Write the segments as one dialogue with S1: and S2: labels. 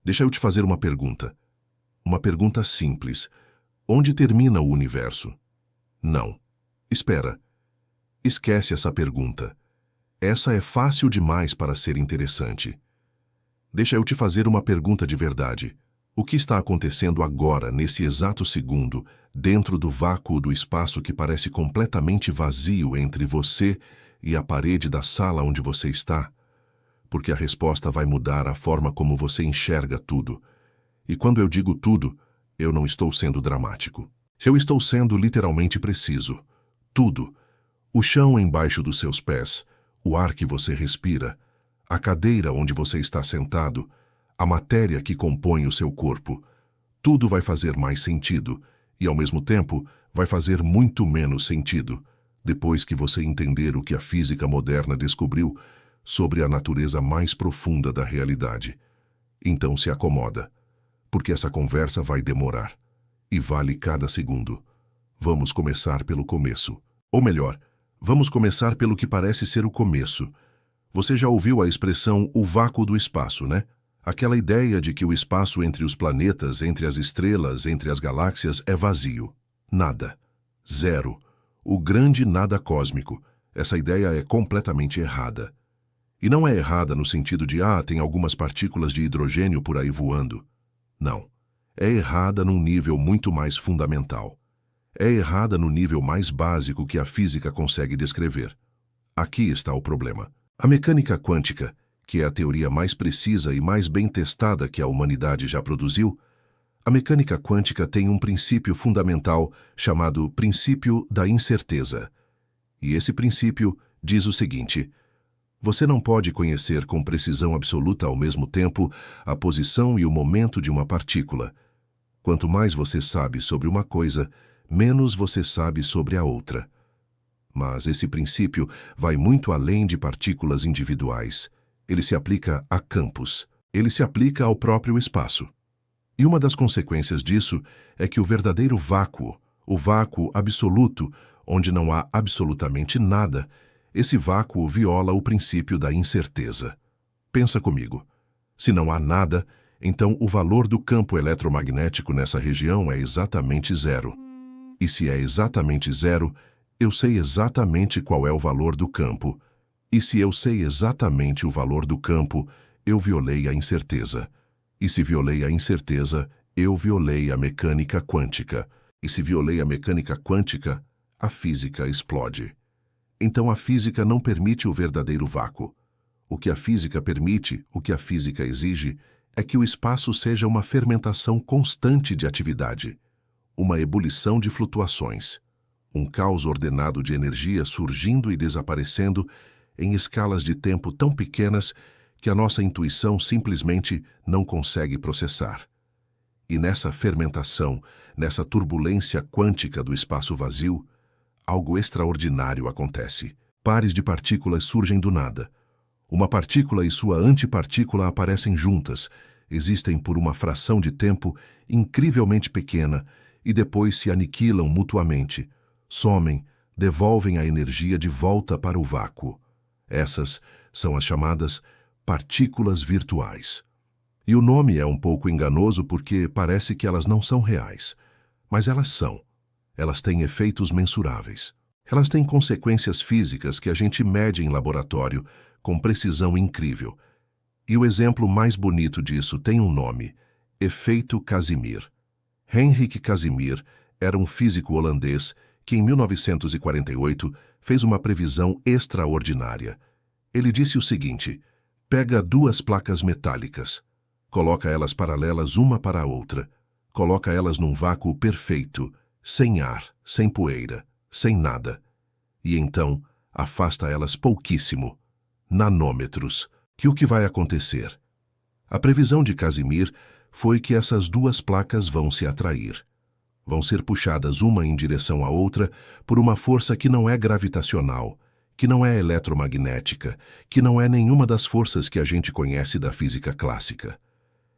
S1: Deixa eu te fazer uma pergunta. Uma pergunta simples. Onde termina o universo? Não. Espera. Esquece essa pergunta. Essa é fácil demais para ser interessante. Deixa eu te fazer uma pergunta de verdade. O que está acontecendo agora, nesse exato segundo, dentro do vácuo do espaço que parece completamente vazio entre você e a parede da sala onde você está? Porque a resposta vai mudar a forma como você enxerga tudo. E quando eu digo tudo, eu não estou sendo dramático. Eu estou sendo literalmente preciso. Tudo. O chão embaixo dos seus pés, o ar que você respira, a cadeira onde você está sentado, a matéria que compõe o seu corpo. Tudo vai fazer mais sentido e, ao mesmo tempo, vai fazer muito menos sentido depois que você entender o que a física moderna descobriu sobre a natureza mais profunda da realidade. Então se acomoda, porque essa conversa vai demorar e vale cada segundo. Vamos começar pelo começo. Ou melhor, vamos começar pelo que parece ser o começo. Você já ouviu a expressão o vácuo do espaço, né? Aquela ideia de que o espaço entre os planetas, entre as estrelas, entre as galáxias é vazio. Nada. Zero. O grande nada cósmico. Essa ideia é completamente errada. E não é errada no sentido de, tem algumas partículas de hidrogênio por aí voando. Não. É errada num nível muito mais fundamental. É errada no nível mais básico que a física consegue descrever. Aqui está o problema. A mecânica quântica, que é a teoria mais precisa e mais bem testada que a humanidade já produziu, a mecânica quântica tem um princípio fundamental chamado princípio da incerteza. E esse princípio diz o seguinte: você não pode conhecer com precisão absoluta ao mesmo tempo a posição e o momento de uma partícula. Quanto mais você sabe sobre uma coisa, menos você sabe sobre a outra. Mas esse princípio vai muito além de partículas individuais. Ele se aplica a campos. Ele se aplica ao próprio espaço. E uma das consequências disso é que o verdadeiro vácuo, o vácuo absoluto, onde não há absolutamente nada, esse vácuo viola o princípio da incerteza. Pensa comigo. Se não há nada, então o valor do campo eletromagnético nessa região é exatamente zero. E se é exatamente zero, eu sei exatamente qual é o valor do campo. E se eu sei exatamente o valor do campo, eu violei a incerteza. E se violei a incerteza, eu violei a mecânica quântica. E se violei a mecânica quântica, a física explode. Então a física não permite o verdadeiro vácuo. O que a física permite, o que a física exige, é que o espaço seja uma fermentação constante de atividade, uma ebulição de flutuações, um caos ordenado de energia surgindo e desaparecendo em escalas de tempo tão pequenas que a nossa intuição simplesmente não consegue processar. E nessa fermentação, nessa turbulência quântica do espaço vazio, algo extraordinário acontece. Pares de partículas surgem do nada. Uma partícula e sua antipartícula aparecem juntas, existem por uma fração de tempo incrivelmente pequena e depois se aniquilam mutuamente, somem, devolvem a energia de volta para o vácuo. Essas são as chamadas partículas virtuais. E o nome é um pouco enganoso porque parece que elas não são reais. Mas elas são. Elas têm efeitos mensuráveis. Elas têm consequências físicas que a gente mede em laboratório com precisão incrível. E o exemplo mais bonito disso tem um nome: efeito Casimir. Henrik Casimir era um físico holandês que, em 1948, fez uma previsão extraordinária. Ele disse o seguinte: pega duas placas metálicas, coloca elas paralelas uma para a outra, coloca elas num vácuo perfeito, sem ar, sem poeira, sem nada. E então, afasta elas pouquíssimo, nanômetros. Que o que vai acontecer? A previsão de Casimir foi que essas duas placas vão se atrair. Vão ser puxadas uma em direção à outra por uma força que não é gravitacional, que não é eletromagnética, que não é nenhuma das forças que a gente conhece da física clássica.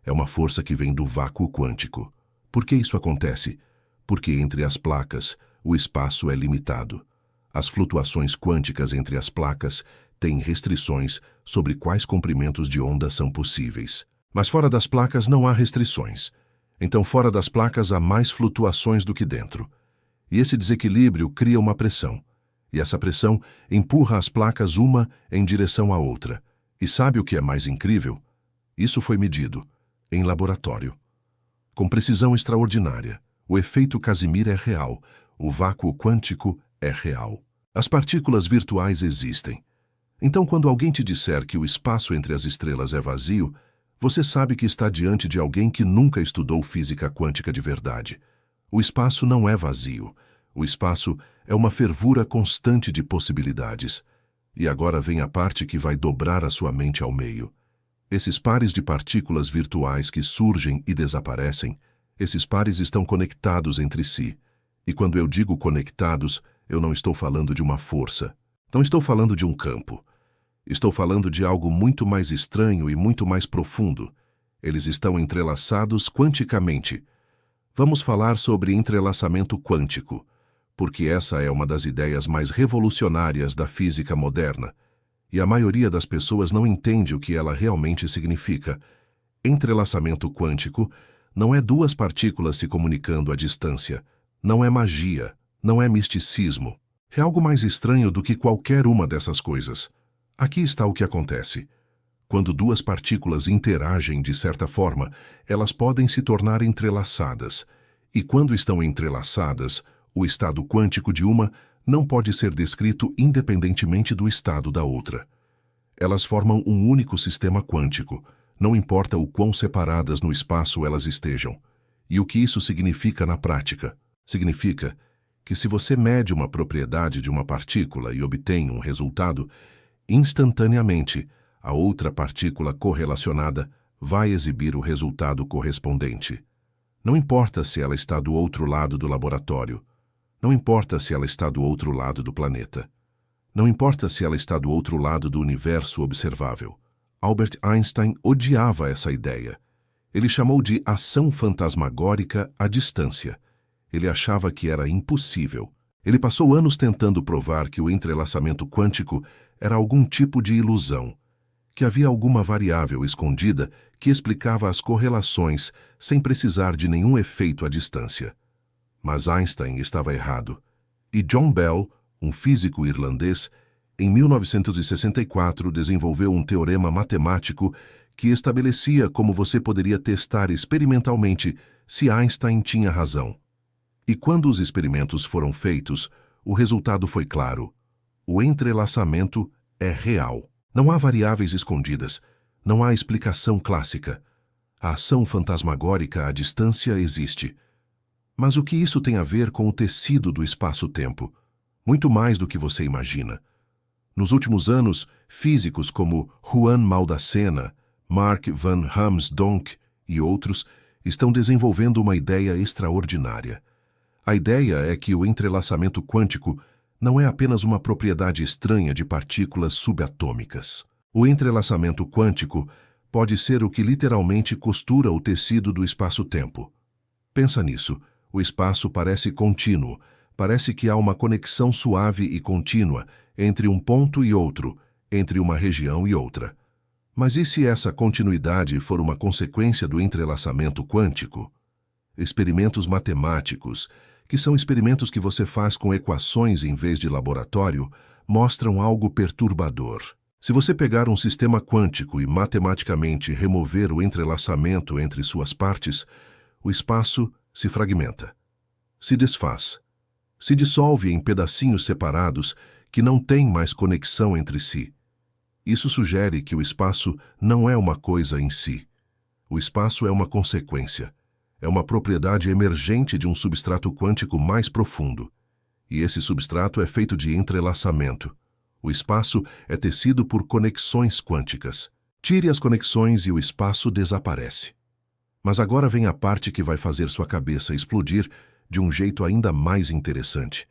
S1: É uma força que vem do vácuo quântico. Por que isso acontece? Porque entre as placas, o espaço é limitado. As flutuações quânticas entre as placas têm restrições sobre quais comprimentos de onda são possíveis. Mas fora das placas não há restrições. Então fora das placas há mais flutuações do que dentro. E esse desequilíbrio cria uma pressão. E essa pressão empurra as placas uma em direção à outra. E sabe o que é mais incrível? Isso foi medido, em laboratório. Com precisão extraordinária. O efeito Casimir é real. O vácuo quântico é real. As partículas virtuais existem. Então, quando alguém te disser que o espaço entre as estrelas é vazio, você sabe que está diante de alguém que nunca estudou física quântica de verdade. O espaço não é vazio. O espaço é uma fervura constante de possibilidades. E agora vem a parte que vai dobrar a sua mente ao meio. Esses pares de partículas virtuais que surgem e desaparecem, esses pares estão conectados entre si. E quando eu digo conectados, eu não estou falando de uma força. Não estou falando de um campo. Estou falando de algo muito mais estranho e muito mais profundo. Eles estão entrelaçados quanticamente. Vamos falar sobre entrelaçamento quântico, porque essa é uma das ideias mais revolucionárias da física moderna, e a maioria das pessoas não entende o que ela realmente significa. Entrelaçamento quântico não é duas partículas se comunicando à distância, não é magia, não é misticismo. É algo mais estranho do que qualquer uma dessas coisas. Aqui está o que acontece. Quando duas partículas interagem de certa forma, elas podem se tornar entrelaçadas. E quando estão entrelaçadas, o estado quântico de uma não pode ser descrito independentemente do estado da outra. Elas formam um único sistema quântico, não importa o quão separadas no espaço elas estejam. E o que isso significa na prática? Significa que se você mede uma propriedade de uma partícula e obtém um resultado, instantaneamente, a outra partícula correlacionada vai exibir o resultado correspondente. Não importa se ela está do outro lado do laboratório. Não importa se ela está do outro lado do planeta. Não importa se ela está do outro lado do universo observável. Albert Einstein odiava essa ideia. Ele chamou de ação fantasmagórica à distância. Ele achava que era impossível. Ele passou anos tentando provar que o entrelaçamento quântico era algum tipo de ilusão, que havia alguma variável escondida que explicava as correlações sem precisar de nenhum efeito à distância. Mas Einstein estava errado. E John Bell, um físico irlandês, em 1964 desenvolveu um teorema matemático que estabelecia como você poderia testar experimentalmente se Einstein tinha razão. E quando os experimentos foram feitos, o resultado foi claro. O entrelaçamento é real. Não há variáveis escondidas. Não há explicação clássica. A ação fantasmagórica à distância existe. Mas o que isso tem a ver com o tecido do espaço-tempo? Muito mais do que você imagina. Nos últimos anos, físicos como Juan Maldacena, Mark van Humsdonck e outros estão desenvolvendo uma ideia extraordinária. A ideia é que o entrelaçamento quântico não é apenas uma propriedade estranha de partículas subatômicas. O entrelaçamento quântico pode ser o que literalmente costura o tecido do espaço-tempo. Pensa nisso. O espaço parece contínuo. Parece que há uma conexão suave e contínua entre um ponto e outro, entre uma região e outra. Mas e se essa continuidade for uma consequência do entrelaçamento quântico? Experimentos matemáticos, que são experimentos que você faz com equações em vez de laboratório, mostram algo perturbador. Se você pegar um sistema quântico e matematicamente remover o entrelaçamento entre suas partes, o espaço se fragmenta, se desfaz, se dissolve em pedacinhos separados que não têm mais conexão entre si. Isso sugere que o espaço não é uma coisa em si. O espaço é uma consequência. É uma propriedade emergente de um substrato quântico mais profundo. E esse substrato é feito de entrelaçamento. O espaço é tecido por conexões quânticas. Tire as conexões e o espaço desaparece. Mas agora vem a parte que vai fazer sua cabeça explodir de um jeito ainda mais interessante.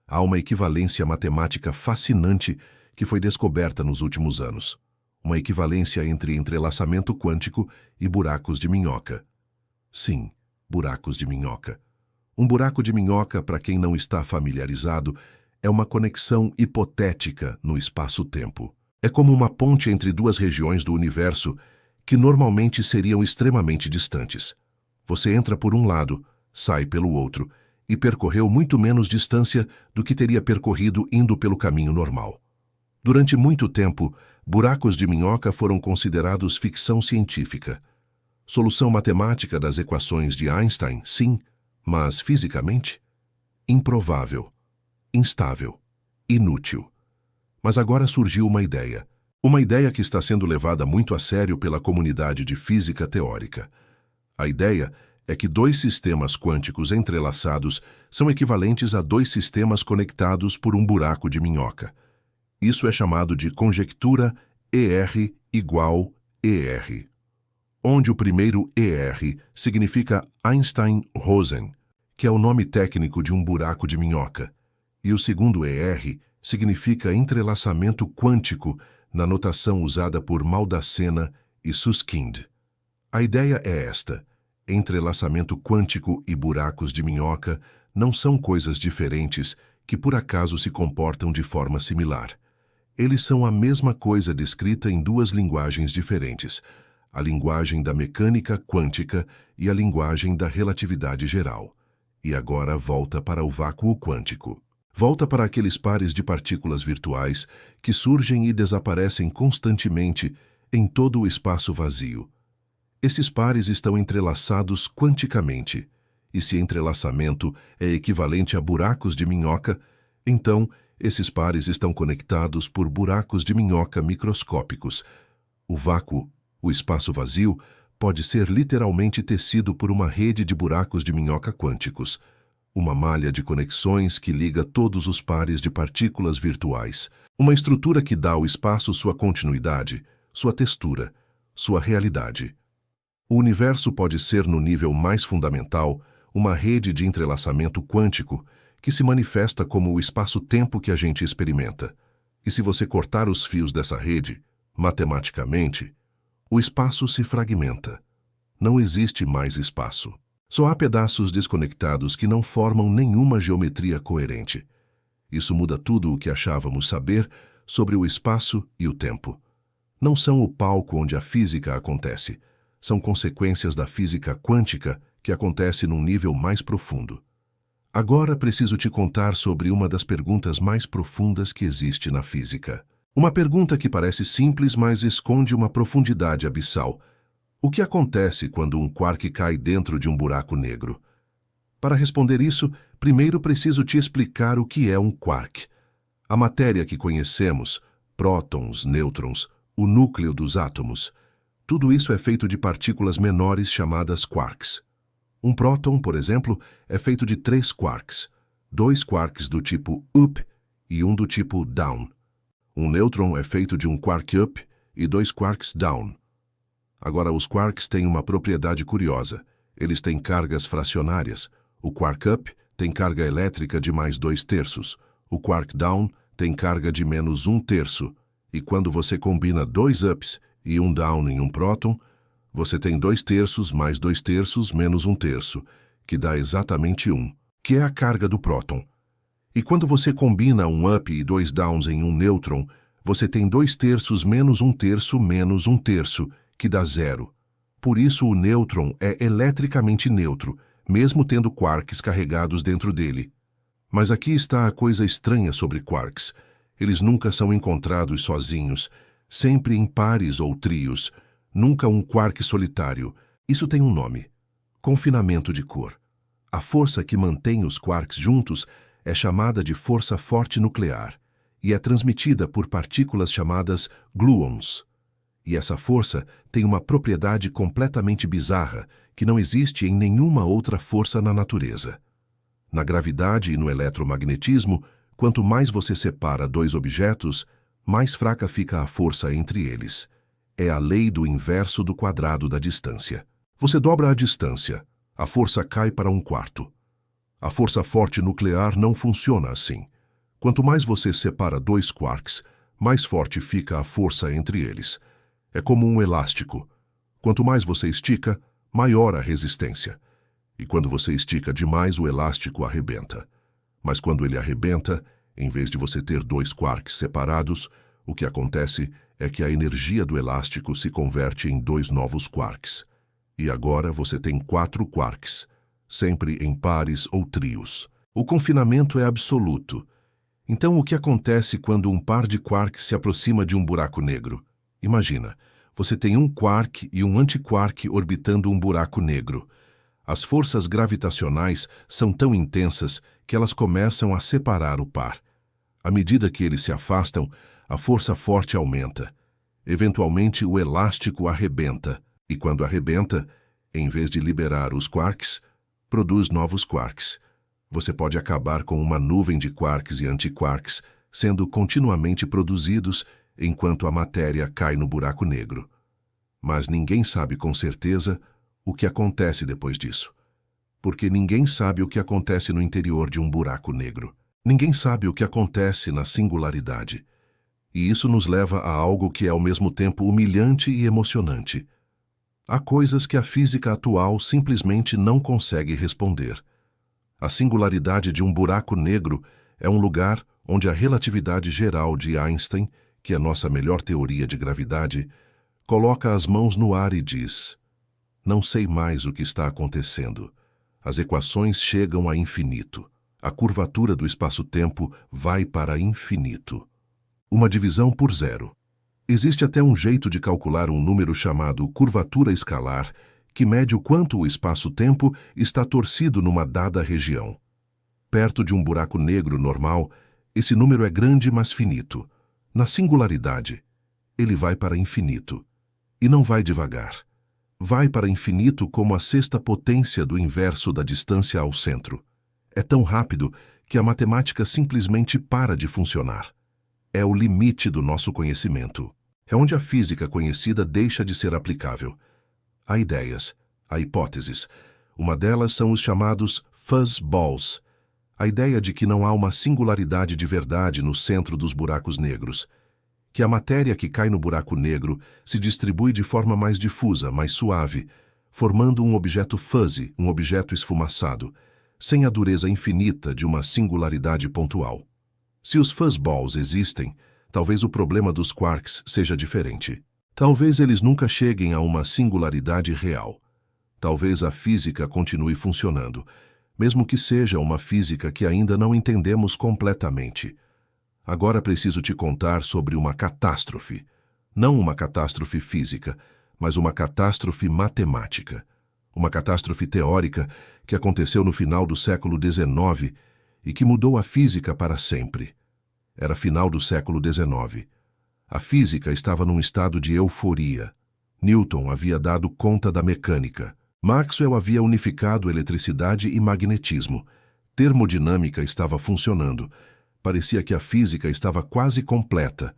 S1: Há uma equivalência matemática fascinante que foi descoberta nos últimos anos. Uma equivalência entre entrelaçamento quântico e buracos de minhoca. Sim, buracos de minhoca. Um buraco de minhoca, para quem não está familiarizado, é uma conexão hipotética no espaço-tempo. É como uma ponte entre duas regiões do universo que normalmente seriam extremamente distantes. Você entra por um lado, sai pelo outro, e percorreu muito menos distância do que teria percorrido indo pelo caminho normal. Durante muito tempo, buracos de minhoca foram considerados ficção científica. Solução matemática das equações de Einstein, sim, mas fisicamente? Improvável, instável, inútil. Mas agora surgiu uma ideia que está sendo levada muito a sério pela comunidade de física teórica. A ideia é que dois sistemas quânticos entrelaçados são equivalentes a dois sistemas conectados por um buraco de minhoca. Isso é chamado de conjectura ER igual ER, onde o primeiro ER significa Einstein-Rosen, que é o nome técnico de um buraco de minhoca, e o segundo ER significa entrelaçamento quântico na notação usada por Maldacena e Susskind. A ideia é esta: entrelaçamento quântico e buracos de minhoca não são coisas diferentes que por acaso se comportam de forma similar. Eles são a mesma coisa descrita em duas linguagens diferentes, a linguagem da mecânica quântica e a linguagem da relatividade geral. E agora volta para o vácuo quântico. Volta para aqueles pares de partículas virtuais que surgem e desaparecem constantemente em todo o espaço vazio. Esses pares estão entrelaçados quanticamente, e se entrelaçamento é equivalente a buracos de minhoca, então esses pares estão conectados por buracos de minhoca microscópicos. O vácuo, o espaço vazio, pode ser literalmente tecido por uma rede de buracos de minhoca quânticos, uma malha de conexões que liga todos os pares de partículas virtuais, uma estrutura que dá ao espaço sua continuidade, sua textura, sua realidade. O universo pode ser, no nível mais fundamental, uma rede de entrelaçamento quântico que se manifesta como o espaço-tempo que a gente experimenta. E se você cortar os fios dessa rede, matematicamente, o espaço se fragmenta. Não existe mais espaço. Só há pedaços desconectados que não formam nenhuma geometria coerente. Isso muda tudo o que achávamos saber sobre o espaço e o tempo. Não são o palco onde a física acontece. São consequências da física quântica que acontece num nível mais profundo. Agora preciso te contar sobre uma das perguntas mais profundas que existe na física. Uma pergunta que parece simples, mas esconde uma profundidade abissal. O que acontece quando um quark cai dentro de um buraco negro? Para responder isso, primeiro preciso te explicar o que é um quark. A matéria que conhecemos, prótons, nêutrons, o núcleo dos átomos, tudo isso é feito de partículas menores chamadas quarks. Um próton, por exemplo, é feito de 3 quarks, 2 quarks do tipo up e um do tipo down. Um nêutron é feito de um quark up e 2 quarks down. Agora, os quarks têm uma propriedade curiosa. Eles têm cargas fracionárias. O quark up tem carga elétrica de mais 2/3. O quark down tem carga de menos 1/3. E quando você combina 2 ups e um down em um próton, você tem 2/3 mais 2/3 menos 1/3, que dá exatamente 1, que é a carga do próton. E quando você combina um up e 2 downs em um nêutron, você tem 2/3 menos 1/3 menos 1/3, que dá 0. Por isso o nêutron é eletricamente neutro, mesmo tendo quarks carregados dentro dele. Mas aqui está a coisa estranha sobre quarks. Eles nunca são encontrados sozinhos, sempre em pares ou trios, nunca um quark solitário. Isso tem um nome: confinamento de cor. A força que mantém os quarks juntos é chamada de força forte nuclear e é transmitida por partículas chamadas gluons. E essa força tem uma propriedade completamente bizarra que não existe em nenhuma outra força na natureza. Na gravidade e no eletromagnetismo, quanto mais você separa dois objetos, mais fraca fica a força entre eles. É a lei do inverso do quadrado da distância. Você dobra a distância, a força cai para 1/4. A força forte nuclear não funciona assim. Quanto mais você separa dois quarks, mais forte fica a força entre eles. É como um elástico. Quanto mais você estica, maior a resistência. E quando você estica demais, o elástico arrebenta. Mas quando ele arrebenta, em vez de você ter dois quarks separados, o que acontece é que a energia do elástico se converte em 2 novos quarks. E agora você tem 4 quarks, sempre em pares ou trios. O confinamento é absoluto. Então, o que acontece quando um par de quarks se aproxima de um buraco negro? Imagina, você tem um quark e um antiquark orbitando um buraco negro. As forças gravitacionais são tão intensas que elas começam a separar o par. À medida que eles se afastam, a força forte aumenta. Eventualmente, o elástico arrebenta, e quando arrebenta, em vez de liberar os quarks, produz novos quarks. Você pode acabar com uma nuvem de quarks e antiquarks sendo continuamente produzidos enquanto a matéria cai no buraco negro. Mas ninguém sabe com certeza o que acontece depois disso. Porque ninguém sabe o que acontece no interior de um buraco negro. Ninguém sabe o que acontece na singularidade. E isso nos leva a algo que é ao mesmo tempo humilhante e emocionante. Há coisas que a física atual simplesmente não consegue responder. A singularidade de um buraco negro é um lugar onde a relatividade geral de Einstein, que é nossa melhor teoria de gravidade, coloca as mãos no ar e diz: não sei mais o que está acontecendo. As equações chegam a infinito. A curvatura do espaço-tempo vai para infinito. Uma divisão por zero. Existe até um jeito de calcular um número chamado curvatura escalar, que mede o quanto o espaço-tempo está torcido numa dada região. Perto de um buraco negro normal, esse número é grande, mas finito. Na singularidade, ele vai para infinito. E não vai devagar. Vai para infinito como a sexta potência do inverso da distância ao centro. É tão rápido que a matemática simplesmente para de funcionar. É o limite do nosso conhecimento. É onde a física conhecida deixa de ser aplicável. Há ideias, há hipóteses. Uma delas são os chamados fuzzballs, a ideia de que não há uma singularidade de verdade no centro dos buracos negros, que a matéria que cai no buraco negro se distribui de forma mais difusa, mais suave, formando um objeto fuzzy, um objeto esfumaçado, sem a dureza infinita de uma singularidade pontual. Se os fuzzballs existem, talvez o problema dos quarks seja diferente. Talvez eles nunca cheguem a uma singularidade real. Talvez a física continue funcionando, mesmo que seja uma física que ainda não entendemos completamente. Agora preciso te contar sobre uma catástrofe. Não uma catástrofe física, mas uma catástrofe matemática. Uma catástrofe teórica que aconteceu no final do século XIX e que mudou a física para sempre. Era final do século XIX. A física estava num estado de euforia. Newton havia dado conta da mecânica. Maxwell havia unificado eletricidade e magnetismo. Termodinâmica estava funcionando. Parecia que a física estava quase completa.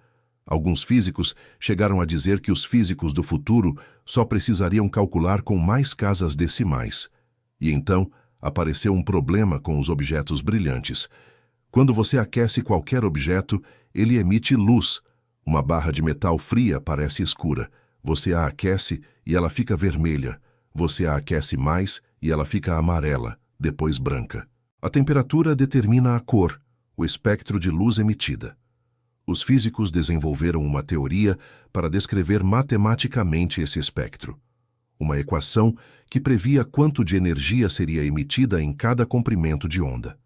S1: Alguns físicos chegaram a dizer que os físicos do futuro só precisariam calcular com mais casas decimais. E então apareceu um problema com os objetos brilhantes. Quando você aquece qualquer objeto, ele emite luz. Uma barra de metal fria parece escura. Você a aquece e ela fica vermelha. Você a aquece mais e ela fica amarela, depois branca. A temperatura determina a cor, o espectro de luz emitida. Os físicos desenvolveram uma teoria para descrever matematicamente esse espectro. Uma equação que previa quanto de energia seria emitida em cada comprimento de onda.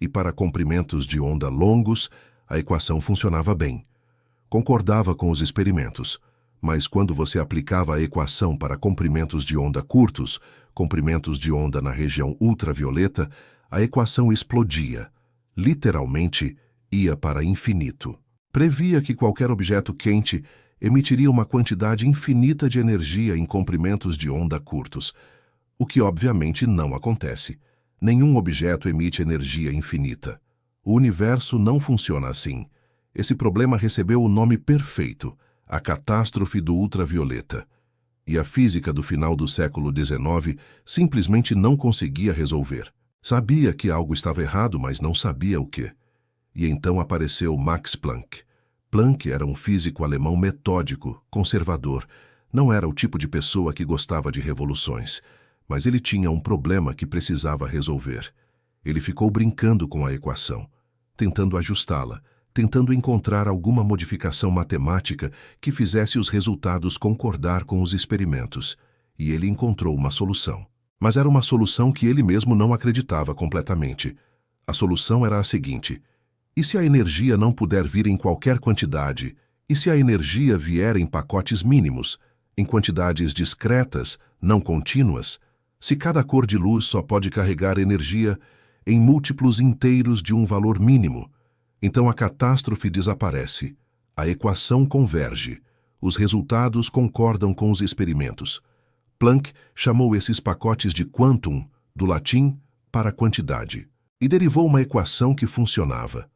S1: E para comprimentos de onda longos, a equação funcionava bem. Concordava com os experimentos, mas quando você aplicava a equação para comprimentos de onda curtos, comprimentos de onda na região ultravioleta, a equação explodia. Literalmente, ia para infinito. Previa que qualquer objeto quente emitiria uma quantidade infinita de energia em comprimentos de onda curtos, o que obviamente não acontece. Nenhum objeto emite energia infinita. O universo não funciona assim. Esse problema recebeu o nome perfeito, a catástrofe do ultravioleta. E a física do final do século XIX simplesmente não conseguia resolver. Sabia que algo estava errado, mas não sabia o quê. E então apareceu Max Planck. Planck era um físico alemão metódico, conservador. Não era o tipo de pessoa que gostava de revoluções, mas ele tinha um problema que precisava resolver. Ele ficou brincando com a equação, tentando ajustá-la, tentando encontrar alguma modificação matemática que fizesse os resultados concordar com os experimentos, e ele encontrou uma solução. Mas era uma solução que ele mesmo não acreditava completamente. A solução era a seguinte: e se a energia não puder vir em qualquer quantidade? E se a energia vier em pacotes mínimos, em quantidades discretas, não contínuas? Se cada cor de luz só pode carregar energia em múltiplos inteiros de um valor mínimo, então a catástrofe desaparece, a equação converge, os resultados concordam com os experimentos. Planck chamou esses pacotes de quantum, do latim, para quantidade, e derivou uma equação que funcionava.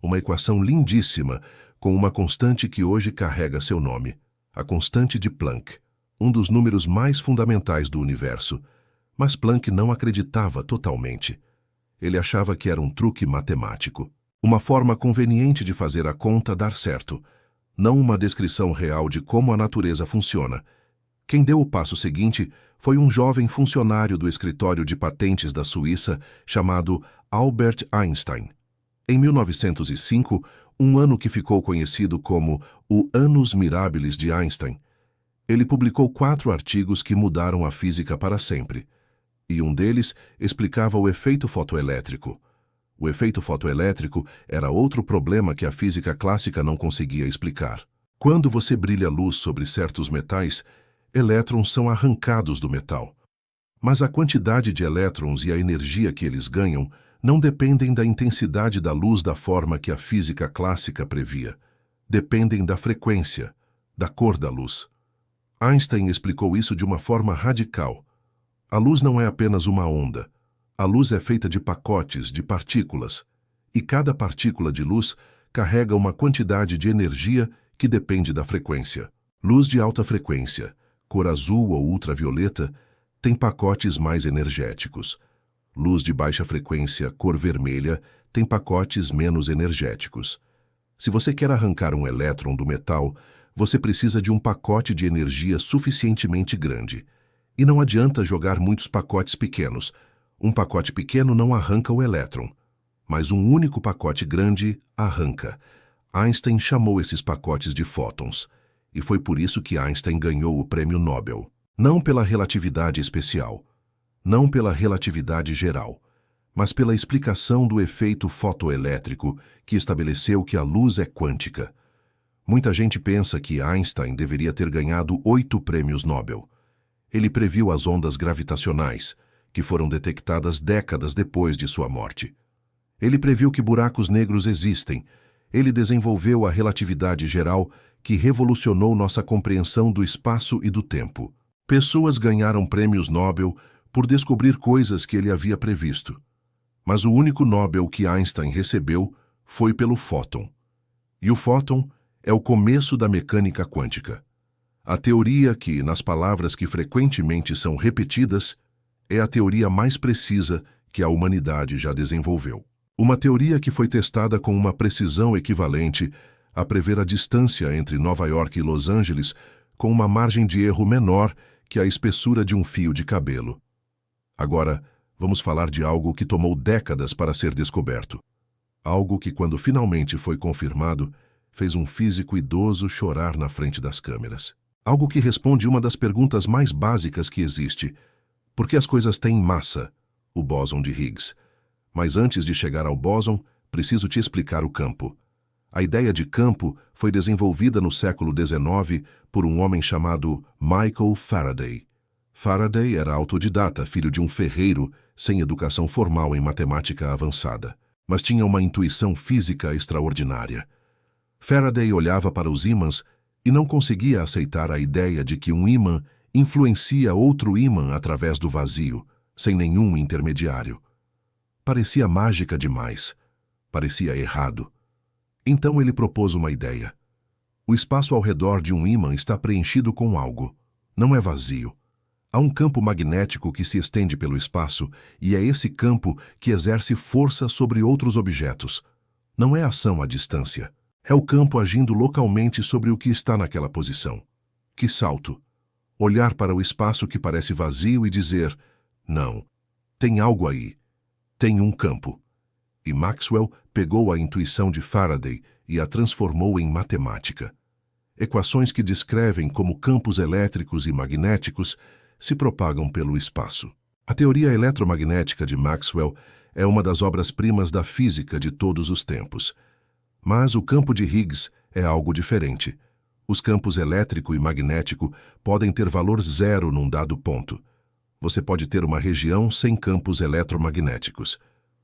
S1: Uma equação lindíssima, com uma constante que hoje carrega seu nome, a constante de Planck, um dos números mais fundamentais do universo. Mas Planck não acreditava totalmente. Ele achava que era um truque matemático, uma forma conveniente de fazer a conta dar certo, não uma descrição real de como a natureza funciona. Quem deu o passo seguinte foi um jovem funcionário do escritório de patentes da Suíça chamado Albert Einstein. Em 1905, um ano que ficou conhecido como o Annus Mirabilis de Einstein, ele publicou 4 artigos que mudaram a física para sempre. E um deles explicava o efeito fotoelétrico. O efeito fotoelétrico era outro problema que a física clássica não conseguia explicar. Quando você brilha luz sobre certos metais, elétrons são arrancados do metal. Mas a quantidade de elétrons e a energia que eles ganham não dependem da intensidade da luz da forma que a física clássica previa. Dependem da frequência, da cor da luz. Einstein explicou isso de uma forma radical. A luz não é apenas uma onda. A luz é feita de pacotes, de partículas, e cada partícula de luz carrega uma quantidade de energia que depende da frequência. Luz de alta frequência, cor azul ou ultravioleta, tem pacotes mais energéticos. Luz de baixa frequência, cor vermelha, tem pacotes menos energéticos. Se você quer arrancar um elétron do metal, você precisa de um pacote de energia suficientemente grande. E não adianta jogar muitos pacotes pequenos. Um pacote pequeno não arranca o elétron, mas um único pacote grande arranca. Einstein chamou esses pacotes de fótons, e foi por isso que Einstein ganhou o prêmio Nobel. Não pela relatividade especial, não pela relatividade geral, mas pela explicação do efeito fotoelétrico que estabeleceu que a luz é quântica. Muita gente pensa que Einstein deveria ter ganhado 8 prêmios Nobel. Ele previu as ondas gravitacionais, que foram detectadas décadas depois de sua morte. Ele previu que buracos negros existem. Ele desenvolveu a relatividade geral, que revolucionou nossa compreensão do espaço e do tempo. Pessoas ganharam prêmios Nobel por descobrir coisas que ele havia previsto. Mas o único Nobel que Einstein recebeu foi pelo fóton. E o fóton é o começo da mecânica quântica. A teoria que, nas palavras que frequentemente são repetidas, é a teoria mais precisa que a humanidade já desenvolveu. Uma teoria que foi testada com uma precisão equivalente a prever a distância entre Nova York e Los Angeles com uma margem de erro menor que a espessura de um fio de cabelo. Agora, vamos falar de algo que tomou décadas para ser descoberto. Algo que, quando finalmente foi confirmado, fez um físico idoso chorar na frente das câmeras. Algo que responde uma das perguntas mais básicas que existe: por que as coisas têm massa? O bóson de Higgs. Mas antes de chegar ao bóson, preciso te explicar o campo. A ideia de campo foi desenvolvida no século XIX por um homem chamado Michael Faraday. Faraday era autodidata, filho de um ferreiro, sem educação formal em matemática avançada, mas tinha uma intuição física extraordinária. Faraday olhava para os ímãs e não conseguia aceitar a ideia de que um ímã influencia outro ímã através do vazio, sem nenhum intermediário. Parecia mágica demais. Parecia errado. Então ele propôs uma ideia. O espaço ao redor de um ímã está preenchido com algo. Não é vazio. Há um campo magnético que se estende pelo espaço, e é esse campo que exerce força sobre outros objetos. Não é ação à distância. É o campo agindo localmente sobre o que está naquela posição. Que salto! Olhar para o espaço que parece vazio e dizer: não, tem algo aí. Tem um campo. E Maxwell pegou a intuição de Faraday e a transformou em matemática. Equações que descrevem como campos elétricos e magnéticos se propagam pelo espaço. A teoria eletromagnética de Maxwell é uma das obras-primas da física de todos os tempos. Mas o campo de Higgs é algo diferente. Os campos elétrico e magnético podem ter valor zero num dado ponto. Você pode ter uma região sem campos eletromagnéticos.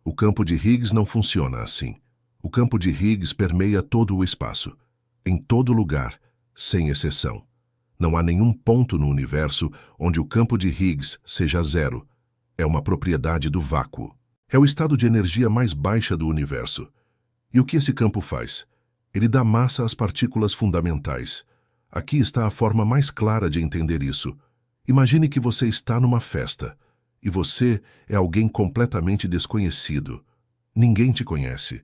S1: O campo de Higgs não funciona assim. O campo de Higgs permeia todo o espaço, em todo lugar, sem exceção. Não há nenhum ponto no universo onde o campo de Higgs seja zero. É uma propriedade do vácuo. É o estado de energia mais baixa do universo. E o que esse campo faz? Ele dá massa às partículas fundamentais. Aqui está a forma mais clara de entender isso. Imagine que você está numa festa, e você é alguém completamente desconhecido. Ninguém te conhece.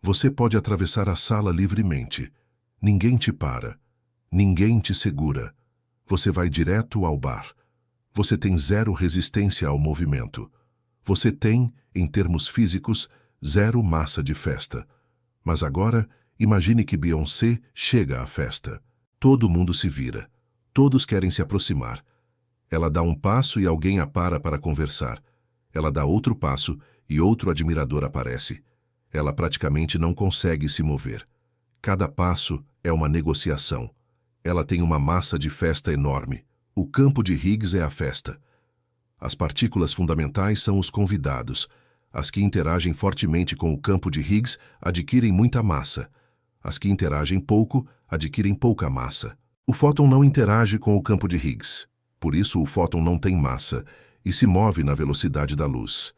S1: Você pode atravessar a sala livremente. Ninguém te para. Ninguém te segura. Você vai direto ao bar. Você tem zero resistência ao movimento. Você tem, em termos físicos, zero massa de festa. Mas agora, imagine que Beyoncé chega à festa. Todo mundo se vira. Todos querem se aproximar. Ela dá um passo e alguém a para conversar. Ela dá outro passo e outro admirador aparece. Ela praticamente não consegue se mover. Cada passo é uma negociação. Ela tem uma massa de festa enorme. O campo de Higgs é a festa. As partículas fundamentais são os convidados. As que interagem fortemente com o campo de Higgs adquirem muita massa. As que interagem pouco adquirem pouca massa. O fóton não interage com o campo de Higgs. Por isso, o fóton não tem massa e se move na velocidade da luz.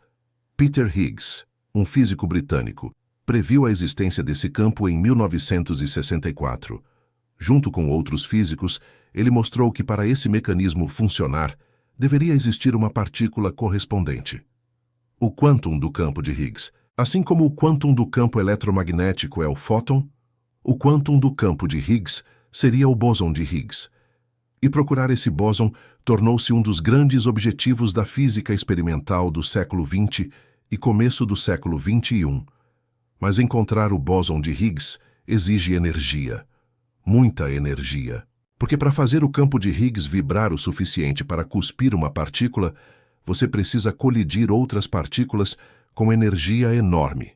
S1: Peter Higgs, um físico britânico, previu a existência desse campo em 1964. Junto com outros físicos, ele mostrou que para esse mecanismo funcionar, deveria existir uma partícula correspondente. O quantum do campo de Higgs. Assim como o quantum do campo eletromagnético é o fóton, o quantum do campo de Higgs seria o bóson de Higgs. E procurar esse bóson tornou-se um dos grandes objetivos da física experimental do século XX e começo do século XXI. Mas encontrar o bóson de Higgs exige energia. Muita energia. Porque para fazer o campo de Higgs vibrar o suficiente para cuspir uma partícula, você precisa colidir outras partículas com energia enorme.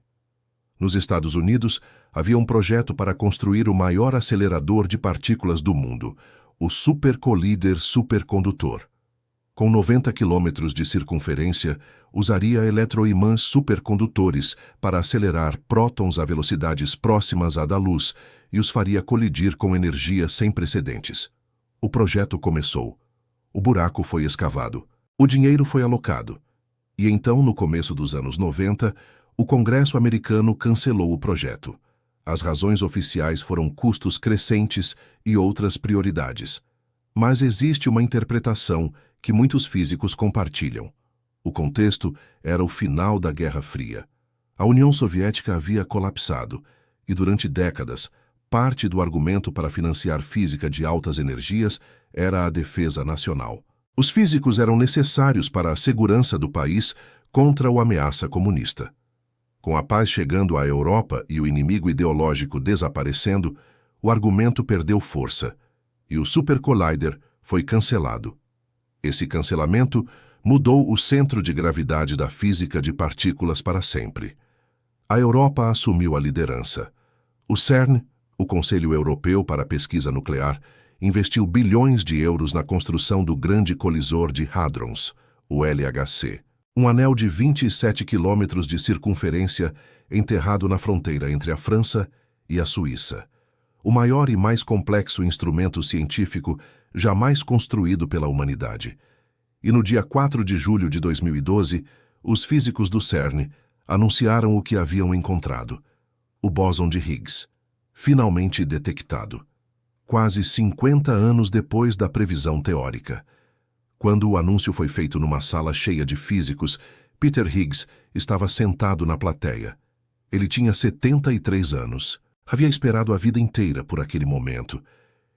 S1: Nos Estados Unidos, havia um projeto para construir o maior acelerador de partículas do mundo, o Super Collider Supercondutor. Com 90 km de circunferência, usaria eletroimãs supercondutores para acelerar prótons a velocidades próximas à da luz e os faria colidir com energia sem precedentes. O projeto começou. O buraco foi escavado. O dinheiro foi alocado. E então, no começo dos anos 90, o Congresso americano cancelou o projeto. As razões oficiais foram custos crescentes e outras prioridades. Mas existe uma interpretação que muitos físicos compartilham. O contexto era o final da Guerra Fria. A União Soviética havia colapsado e, durante décadas, parte do argumento para financiar física de altas energias era a defesa nacional. Os físicos eram necessários para a segurança do país contra a ameaça comunista. Com a paz chegando à Europa e o inimigo ideológico desaparecendo, o argumento perdeu força e o Super Collider foi cancelado. Esse cancelamento mudou o centro de gravidade da física de partículas para sempre. A Europa assumiu a liderança. O CERN, o Conselho Europeu para a Pesquisa Nuclear, investiu bilhões de euros na construção do Grande Colisor de Hadrons, o LHC, um anel de 27 quilômetros de circunferência enterrado na fronteira entre a França e a Suíça. O maior e mais complexo instrumento científico jamais construído pela humanidade. E no dia 4 de julho de 2012, os físicos do CERN anunciaram o que haviam encontrado: o bóson de Higgs, finalmente detectado. Quase 50 anos depois da previsão teórica. Quando o anúncio foi feito numa sala cheia de físicos, Peter Higgs estava sentado na plateia. Ele tinha 73 anos. Havia esperado a vida inteira por aquele momento.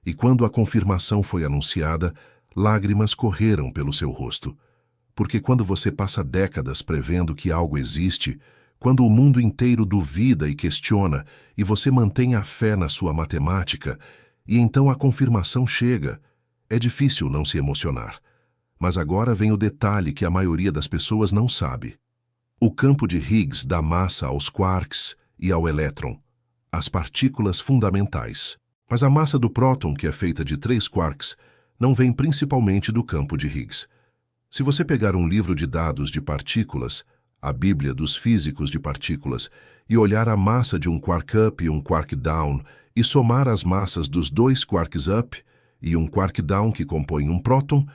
S1: E quando a confirmação foi anunciada, lágrimas correram pelo seu rosto. Porque quando você passa décadas prevendo que algo existe, Quando o mundo inteiro duvida e questiona, e você mantém a fé na sua matemática, e então a confirmação chega, é difícil não se emocionar. Mas agora vem o detalhe que a maioria das pessoas não sabe. O campo de Higgs dá massa aos quarks e ao elétron, as partículas fundamentais. Mas a massa do próton, que é feita de 3 quarks, não vem principalmente do campo de Higgs. Se você pegar um livro de dados de partículas, a Bíblia dos físicos de partículas, e olhar a massa de um quark up e um quark down, e somar as massas dos 2 quarks up e um quark down que compõem um próton,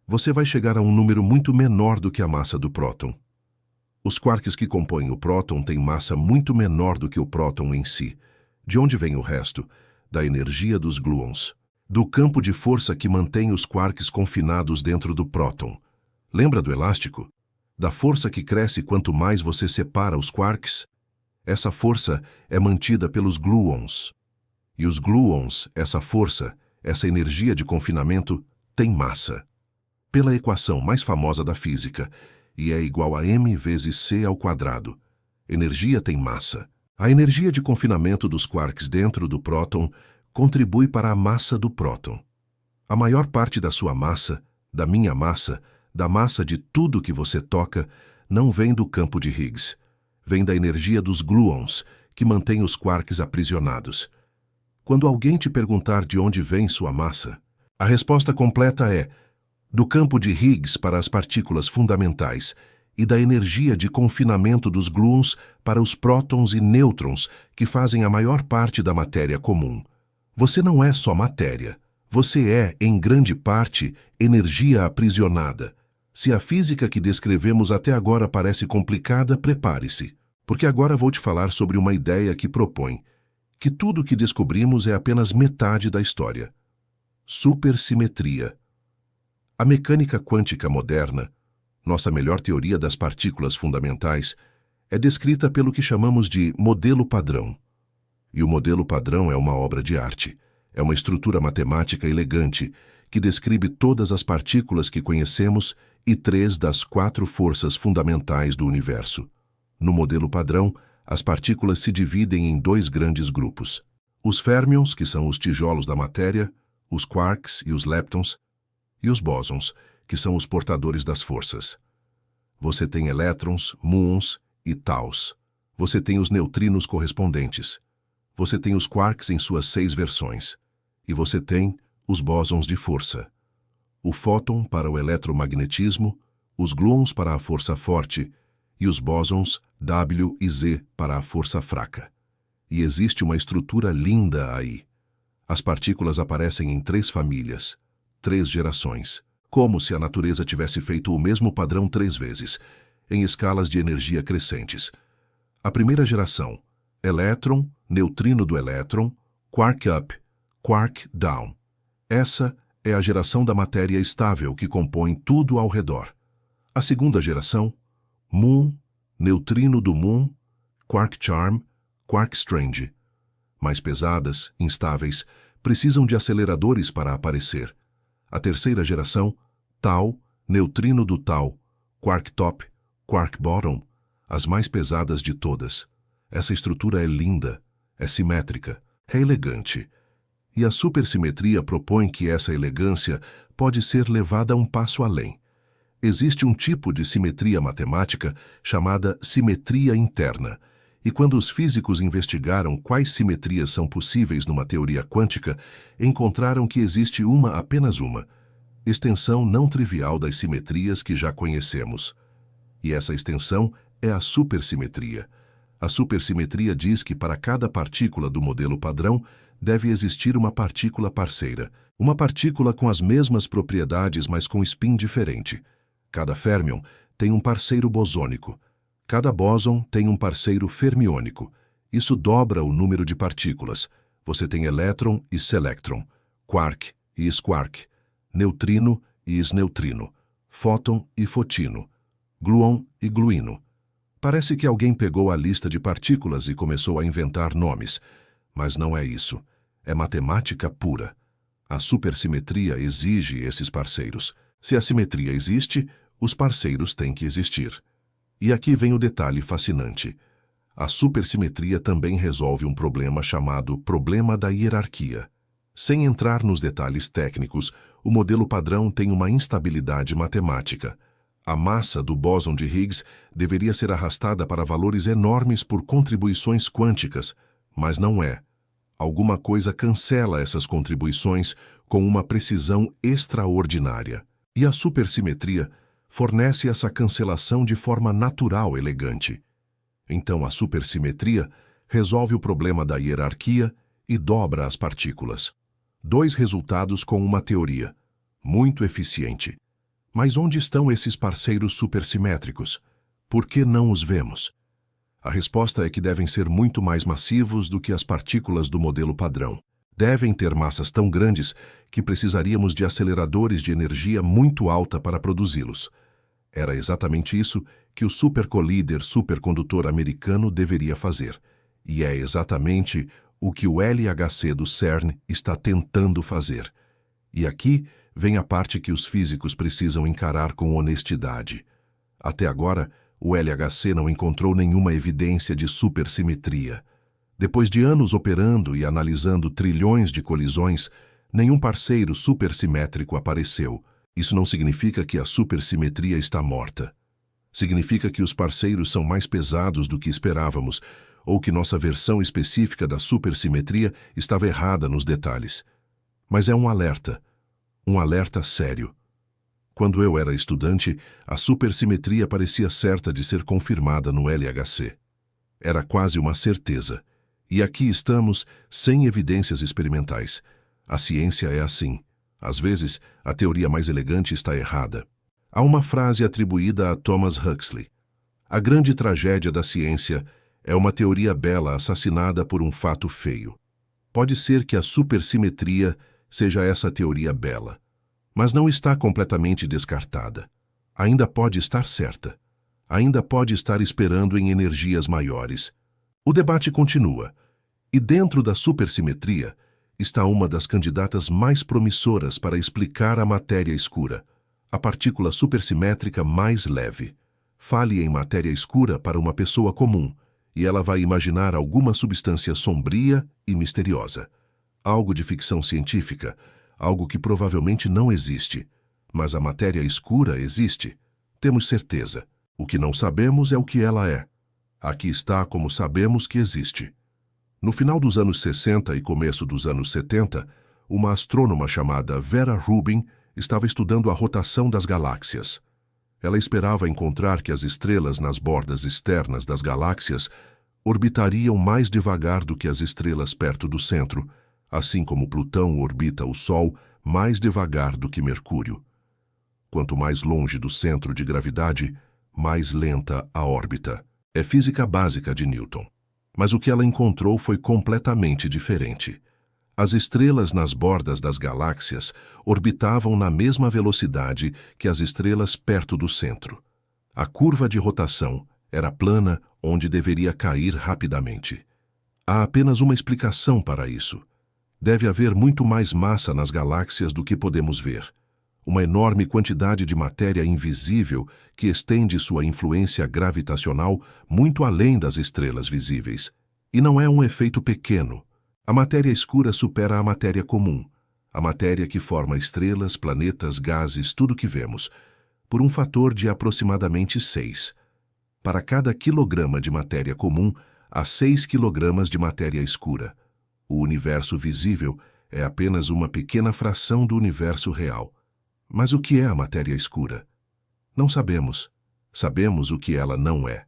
S1: você vai chegar a um número muito menor do que a massa do próton. Os quarks que compõem o próton têm massa muito menor do que o próton em si. De onde vem o resto? Da energia dos gluons, do campo de força que mantém os quarks confinados dentro do próton. Lembra do elástico? Da força que cresce quanto mais você separa os quarks? Essa força é mantida pelos gluons. E os gluons, essa força, essa energia de confinamento, tem massa. Pela equação mais famosa da física, e é igual a m vezes c ao quadrado. Energia tem massa. A energia de confinamento dos quarks dentro do próton contribui para a massa do próton. A maior parte da sua massa, da minha massa, da massa de tudo que você toca, não vem do campo de Higgs. Vem da energia dos gluons, que mantém os quarks aprisionados. Quando alguém te perguntar de onde vem sua massa, a resposta completa é do campo de Higgs para as partículas fundamentais e da energia de confinamento dos gluons para os prótons e nêutrons que fazem a maior parte da matéria comum. Você não é só matéria. Você é, em grande parte, energia aprisionada. Se a física que descrevemos até agora parece complicada, prepare-se, porque agora vou te falar sobre uma ideia que propõe que tudo o que descobrimos é apenas metade da história. Supersimetria. A mecânica quântica moderna, nossa melhor teoria das partículas fundamentais, é descrita pelo que chamamos de modelo padrão. E o modelo padrão é uma obra de arte. É uma estrutura matemática elegante que descreve todas as partículas que conhecemos e 3 das 4 forças fundamentais do universo. No modelo padrão, as partículas se dividem em 2 grandes grupos. Os férmions, que são os tijolos da matéria, os quarks e os leptons, e os bósons, que são os portadores das forças. Você tem elétrons, muons e taus. Você tem os neutrinos correspondentes. Você tem os quarks em suas 6 versões. E você tem os bósons de força. O fóton para o eletromagnetismo, os gluons para a força forte e os bósons W e Z para a força fraca. E existe uma estrutura linda aí. As partículas aparecem em 3 famílias, 3 gerações, como se a natureza tivesse feito o mesmo padrão 3 vezes, em escalas de energia crescentes. A primeira geração, elétron, neutrino do elétron, quark up, quark down. Essa é a geração da matéria estável que compõe tudo ao redor. A segunda geração, muon, neutrino do muon, quark charm, quark strange. Mais pesadas, instáveis, precisam de aceleradores para aparecer. A terceira geração, tau, neutrino do tau, quark top, quark bottom, as mais pesadas de todas. Essa estrutura é linda, é simétrica, é elegante. E a supersimetria propõe que essa elegância pode ser levada um passo além. Existe um tipo de simetria matemática chamada simetria interna, e quando os físicos investigaram quais simetrias são possíveis numa teoria quântica, encontraram que existe apenas uma, extensão não trivial das simetrias que já conhecemos. E essa extensão é a supersimetria. A supersimetria diz que para cada partícula do modelo padrão deve existir uma partícula parceira, uma partícula com as mesmas propriedades, mas com spin diferente. Cada férmion tem um parceiro bosônico. Cada bóson tem um parceiro fermiônico. Isso dobra o número de partículas. Você tem elétron e selectron, quark e squark, neutrino e sneutrino, fóton e fotino, gluon e gluíno. Parece que alguém pegou a lista de partículas e começou a inventar nomes, mas não é isso. É matemática pura. A supersimetria exige esses parceiros. Se a simetria existe, os parceiros têm que existir. E aqui vem o detalhe fascinante. A supersimetria também resolve um problema chamado problema da hierarquia. Sem entrar nos detalhes técnicos, o modelo padrão tem uma instabilidade matemática. A massa do bóson de Higgs deveria ser arrastada para valores enormes por contribuições quânticas, mas não é. Alguma coisa cancela essas contribuições com uma precisão extraordinária. E a supersimetria fornece essa cancelação de forma natural elegante. Então a supersimetria resolve o problema da hierarquia e dobra as partículas. 2 resultados com uma teoria. Muito eficiente. Mas onde estão esses parceiros supersimétricos? Por que não os vemos? A resposta é que devem ser muito mais massivos do que as partículas do modelo padrão. Devem ter massas tão grandes que precisaríamos de aceleradores de energia muito alta para produzi-los. Era exatamente isso que o supercolíder supercondutor americano deveria fazer. E é exatamente o que o LHC do CERN está tentando fazer. E aqui vem a parte que os físicos precisam encarar com honestidade. Até agora, o LHC não encontrou nenhuma evidência de supersimetria. Depois de anos operando e analisando trilhões de colisões, nenhum parceiro supersimétrico apareceu. Isso não significa que a supersimetria está morta. Significa que os parceiros são mais pesados do que esperávamos, ou que nossa versão específica da supersimetria estava errada nos detalhes. Mas é um alerta sério. Quando eu era estudante, a supersimetria parecia certa de ser confirmada no LHC. Era quase uma certeza. E aqui estamos, sem evidências experimentais. A ciência é assim. Às vezes, a teoria mais elegante está errada. Há uma frase atribuída a Thomas Huxley. A grande tragédia da ciência é uma teoria bela assassinada por um fato feio. Pode ser que a supersimetria seja essa teoria bela, mas não está completamente descartada. Ainda pode estar certa. Ainda pode estar esperando em energias maiores. O debate continua, e dentro da supersimetria está uma das candidatas mais promissoras para explicar a matéria escura, a partícula supersimétrica mais leve. Fale em matéria escura para uma pessoa comum, e ela vai imaginar alguma substância sombria e misteriosa. Algo de ficção científica, algo que provavelmente não existe. Mas a matéria escura existe. Temos certeza. O que não sabemos é o que ela é. Aqui está como sabemos que existe. No final dos anos 60 e começo dos anos 70, uma astrônoma chamada Vera Rubin estava estudando a rotação das galáxias. Ela esperava encontrar que as estrelas nas bordas externas das galáxias orbitariam mais devagar do que as estrelas perto do centro, assim como Plutão orbita o Sol mais devagar do que Mercúrio. Quanto mais longe do centro de gravidade, mais lenta a órbita. É física básica de Newton. Mas o que ela encontrou foi completamente diferente. As estrelas nas bordas das galáxias orbitavam na mesma velocidade que as estrelas perto do centro. A curva de rotação era plana onde deveria cair rapidamente. Há apenas uma explicação para isso. Deve haver muito mais massa nas galáxias do que podemos ver. Uma enorme quantidade de matéria invisível que estende sua influência gravitacional muito além das estrelas visíveis. E não é um efeito pequeno. A matéria escura supera a matéria comum, a matéria que forma estrelas, planetas, gases, tudo que vemos, por um fator de aproximadamente 6. Para cada quilograma de matéria comum, há 6 quilogramas de matéria escura. O universo visível é apenas uma pequena fração do universo real. Mas o que é a matéria escura? Não sabemos. Sabemos o que ela não é.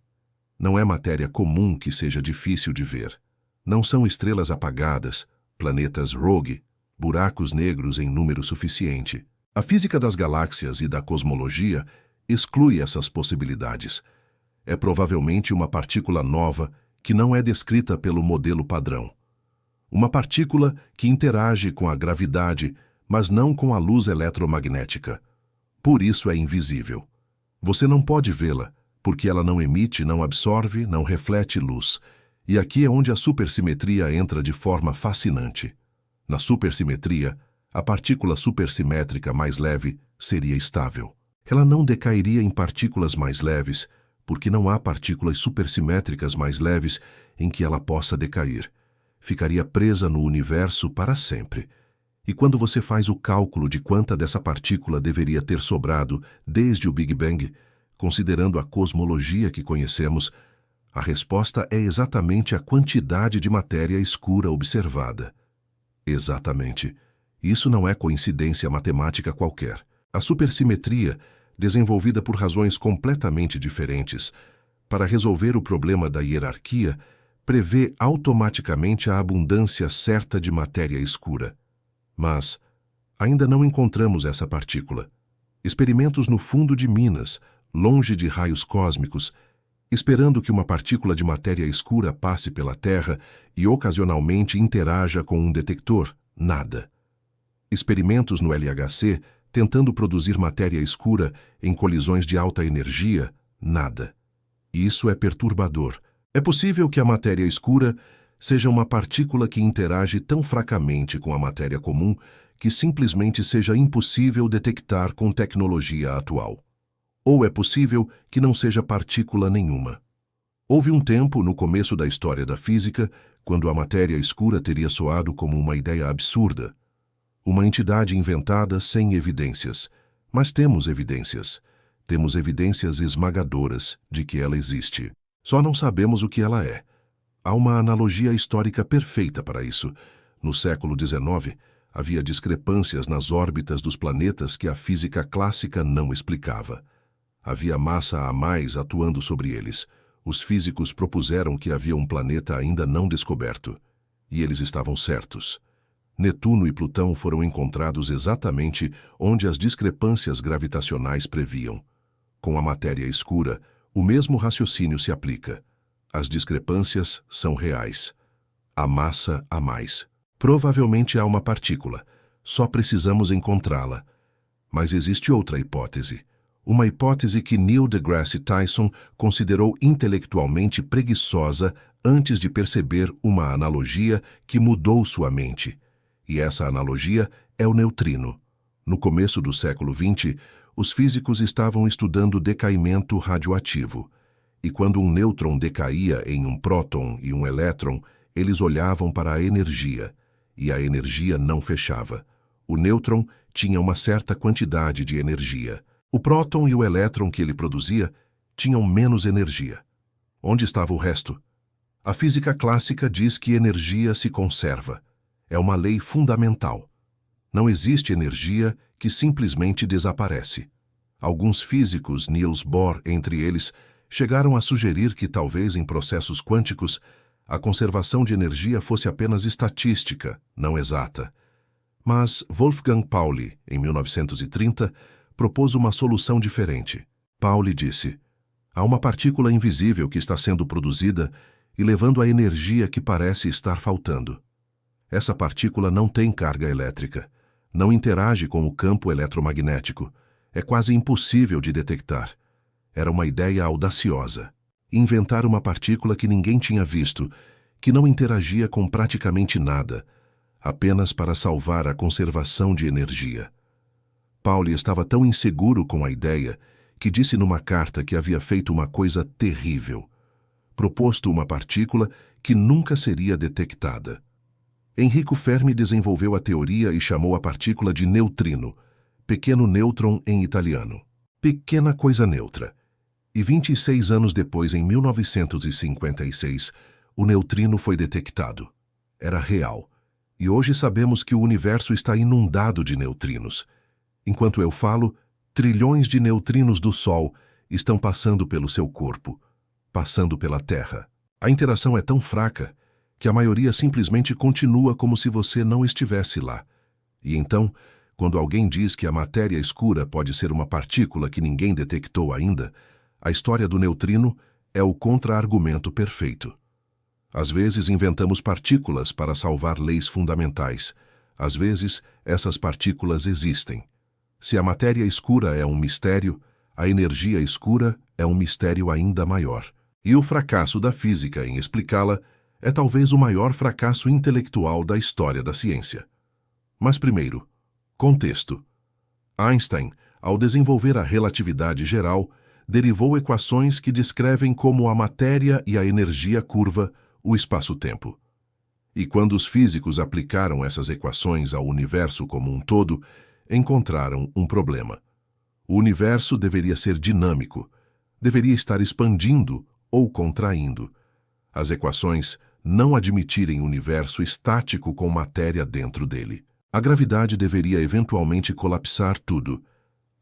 S1: Não é matéria comum que seja difícil de ver. Não são estrelas apagadas, planetas rogue, buracos negros em número suficiente. A física das galáxias e da cosmologia exclui essas possibilidades. É provavelmente uma partícula nova que não é descrita pelo modelo padrão. Uma partícula que interage com a gravidade, mas não com a luz eletromagnética. Por isso é invisível. Você não pode vê-la, porque ela não emite, não absorve, não reflete luz. E aqui é onde a supersimetria entra de forma fascinante. Na supersimetria, a partícula supersimétrica mais leve seria estável. Ela não decairia em partículas mais leves, porque não há partículas supersimétricas mais leves em que ela possa decair. Ficaria presa no universo para sempre. E quando você faz o cálculo de quanta dessa partícula deveria ter sobrado desde o Big Bang, considerando a cosmologia que conhecemos, a resposta é exatamente a quantidade de matéria escura observada. Exatamente. Isso não é coincidência matemática qualquer. A supersimetria, desenvolvida por razões completamente diferentes, para resolver o problema da hierarquia, prevê automaticamente a abundância certa de matéria escura. Mas ainda não encontramos essa partícula. Experimentos no fundo de Minas, longe de raios cósmicos, esperando que uma partícula de matéria escura passe pela Terra e ocasionalmente interaja com um detector, nada. Experimentos no LHC, tentando produzir matéria escura em colisões de alta energia, nada. Isso é perturbador. É possível que a matéria escura seja uma partícula que interage tão fracamente com a matéria comum que simplesmente seja impossível detectar com tecnologia atual. Ou é possível que não seja partícula nenhuma. Houve um tempo, no começo da história da física, quando a matéria escura teria soado como uma ideia absurda. Uma entidade inventada sem evidências. Mas temos evidências. Temos evidências esmagadoras de que ela existe. Só não sabemos o que ela é. Há uma analogia histórica perfeita para isso. No século XIX, havia discrepâncias nas órbitas dos planetas que a física clássica não explicava. Havia massa a mais atuando sobre eles. Os físicos propuseram que havia um planeta ainda não descoberto. E eles estavam certos. Netuno e Plutão foram encontrados exatamente onde as discrepâncias gravitacionais previam. Com a matéria escura, o mesmo raciocínio se aplica. As discrepâncias são reais. Há massa a mais. Provavelmente há uma partícula. Só precisamos encontrá-la. Mas existe outra hipótese. Uma hipótese que Neil deGrasse Tyson considerou intelectualmente preguiçosa antes de perceber uma analogia que mudou sua mente. E essa analogia é o neutrino. No começo do século XX, os físicos estavam estudando decaimento radioativo. E quando um nêutron decaía em um próton e um elétron, eles olhavam para a energia, e a energia não fechava. O nêutron tinha uma certa quantidade de energia. O próton e o elétron que ele produzia tinham menos energia. Onde estava o resto? A física clássica diz que energia se conserva. É uma lei fundamental. Não existe energia que simplesmente desaparece. Alguns físicos, Niels Bohr entre eles, chegaram a sugerir que talvez em processos quânticos a conservação de energia fosse apenas estatística, não exata. Mas Wolfgang Pauli, em 1930, propôs uma solução diferente. Pauli disse: há uma partícula invisível que está sendo produzida e levando a energia que parece estar faltando. Essa partícula não tem carga elétrica, não interage com o campo eletromagnético, é quase impossível de detectar. Era uma ideia audaciosa. Inventar uma partícula que ninguém tinha visto, que não interagia com praticamente nada, apenas para salvar a conservação de energia. Pauli estava tão inseguro com a ideia que disse numa carta que havia feito uma coisa terrível. Proposto uma partícula que nunca seria detectada. Enrico Fermi desenvolveu a teoria e chamou a partícula de neutrino, pequeno nêutron em italiano. Pequena coisa neutra. E 26 anos depois, em 1956, o neutrino foi detectado. Era real. E hoje sabemos que o universo está inundado de neutrinos. Enquanto eu falo, trilhões de neutrinos do Sol estão passando pelo seu corpo, passando pela Terra. A interação é tão fraca que a maioria simplesmente continua como se você não estivesse lá. E então, quando alguém diz que a matéria escura pode ser uma partícula que ninguém detectou ainda, a história do neutrino é o contra-argumento perfeito. Às vezes inventamos partículas para salvar leis fundamentais. Às vezes, essas partículas existem. Se a matéria escura é um mistério, a energia escura é um mistério ainda maior. E o fracasso da física em explicá-la é talvez o maior fracasso intelectual da história da ciência. Mas primeiro, contexto. Einstein, ao desenvolver a relatividade geral, derivou equações que descrevem como a matéria e a energia curva o espaço-tempo. E quando os físicos aplicaram essas equações ao universo como um todo, encontraram um problema. O universo deveria ser dinâmico, deveria estar expandindo ou contraindo. As equações não admitirem universo estático com matéria dentro dele. A gravidade deveria eventualmente colapsar tudo.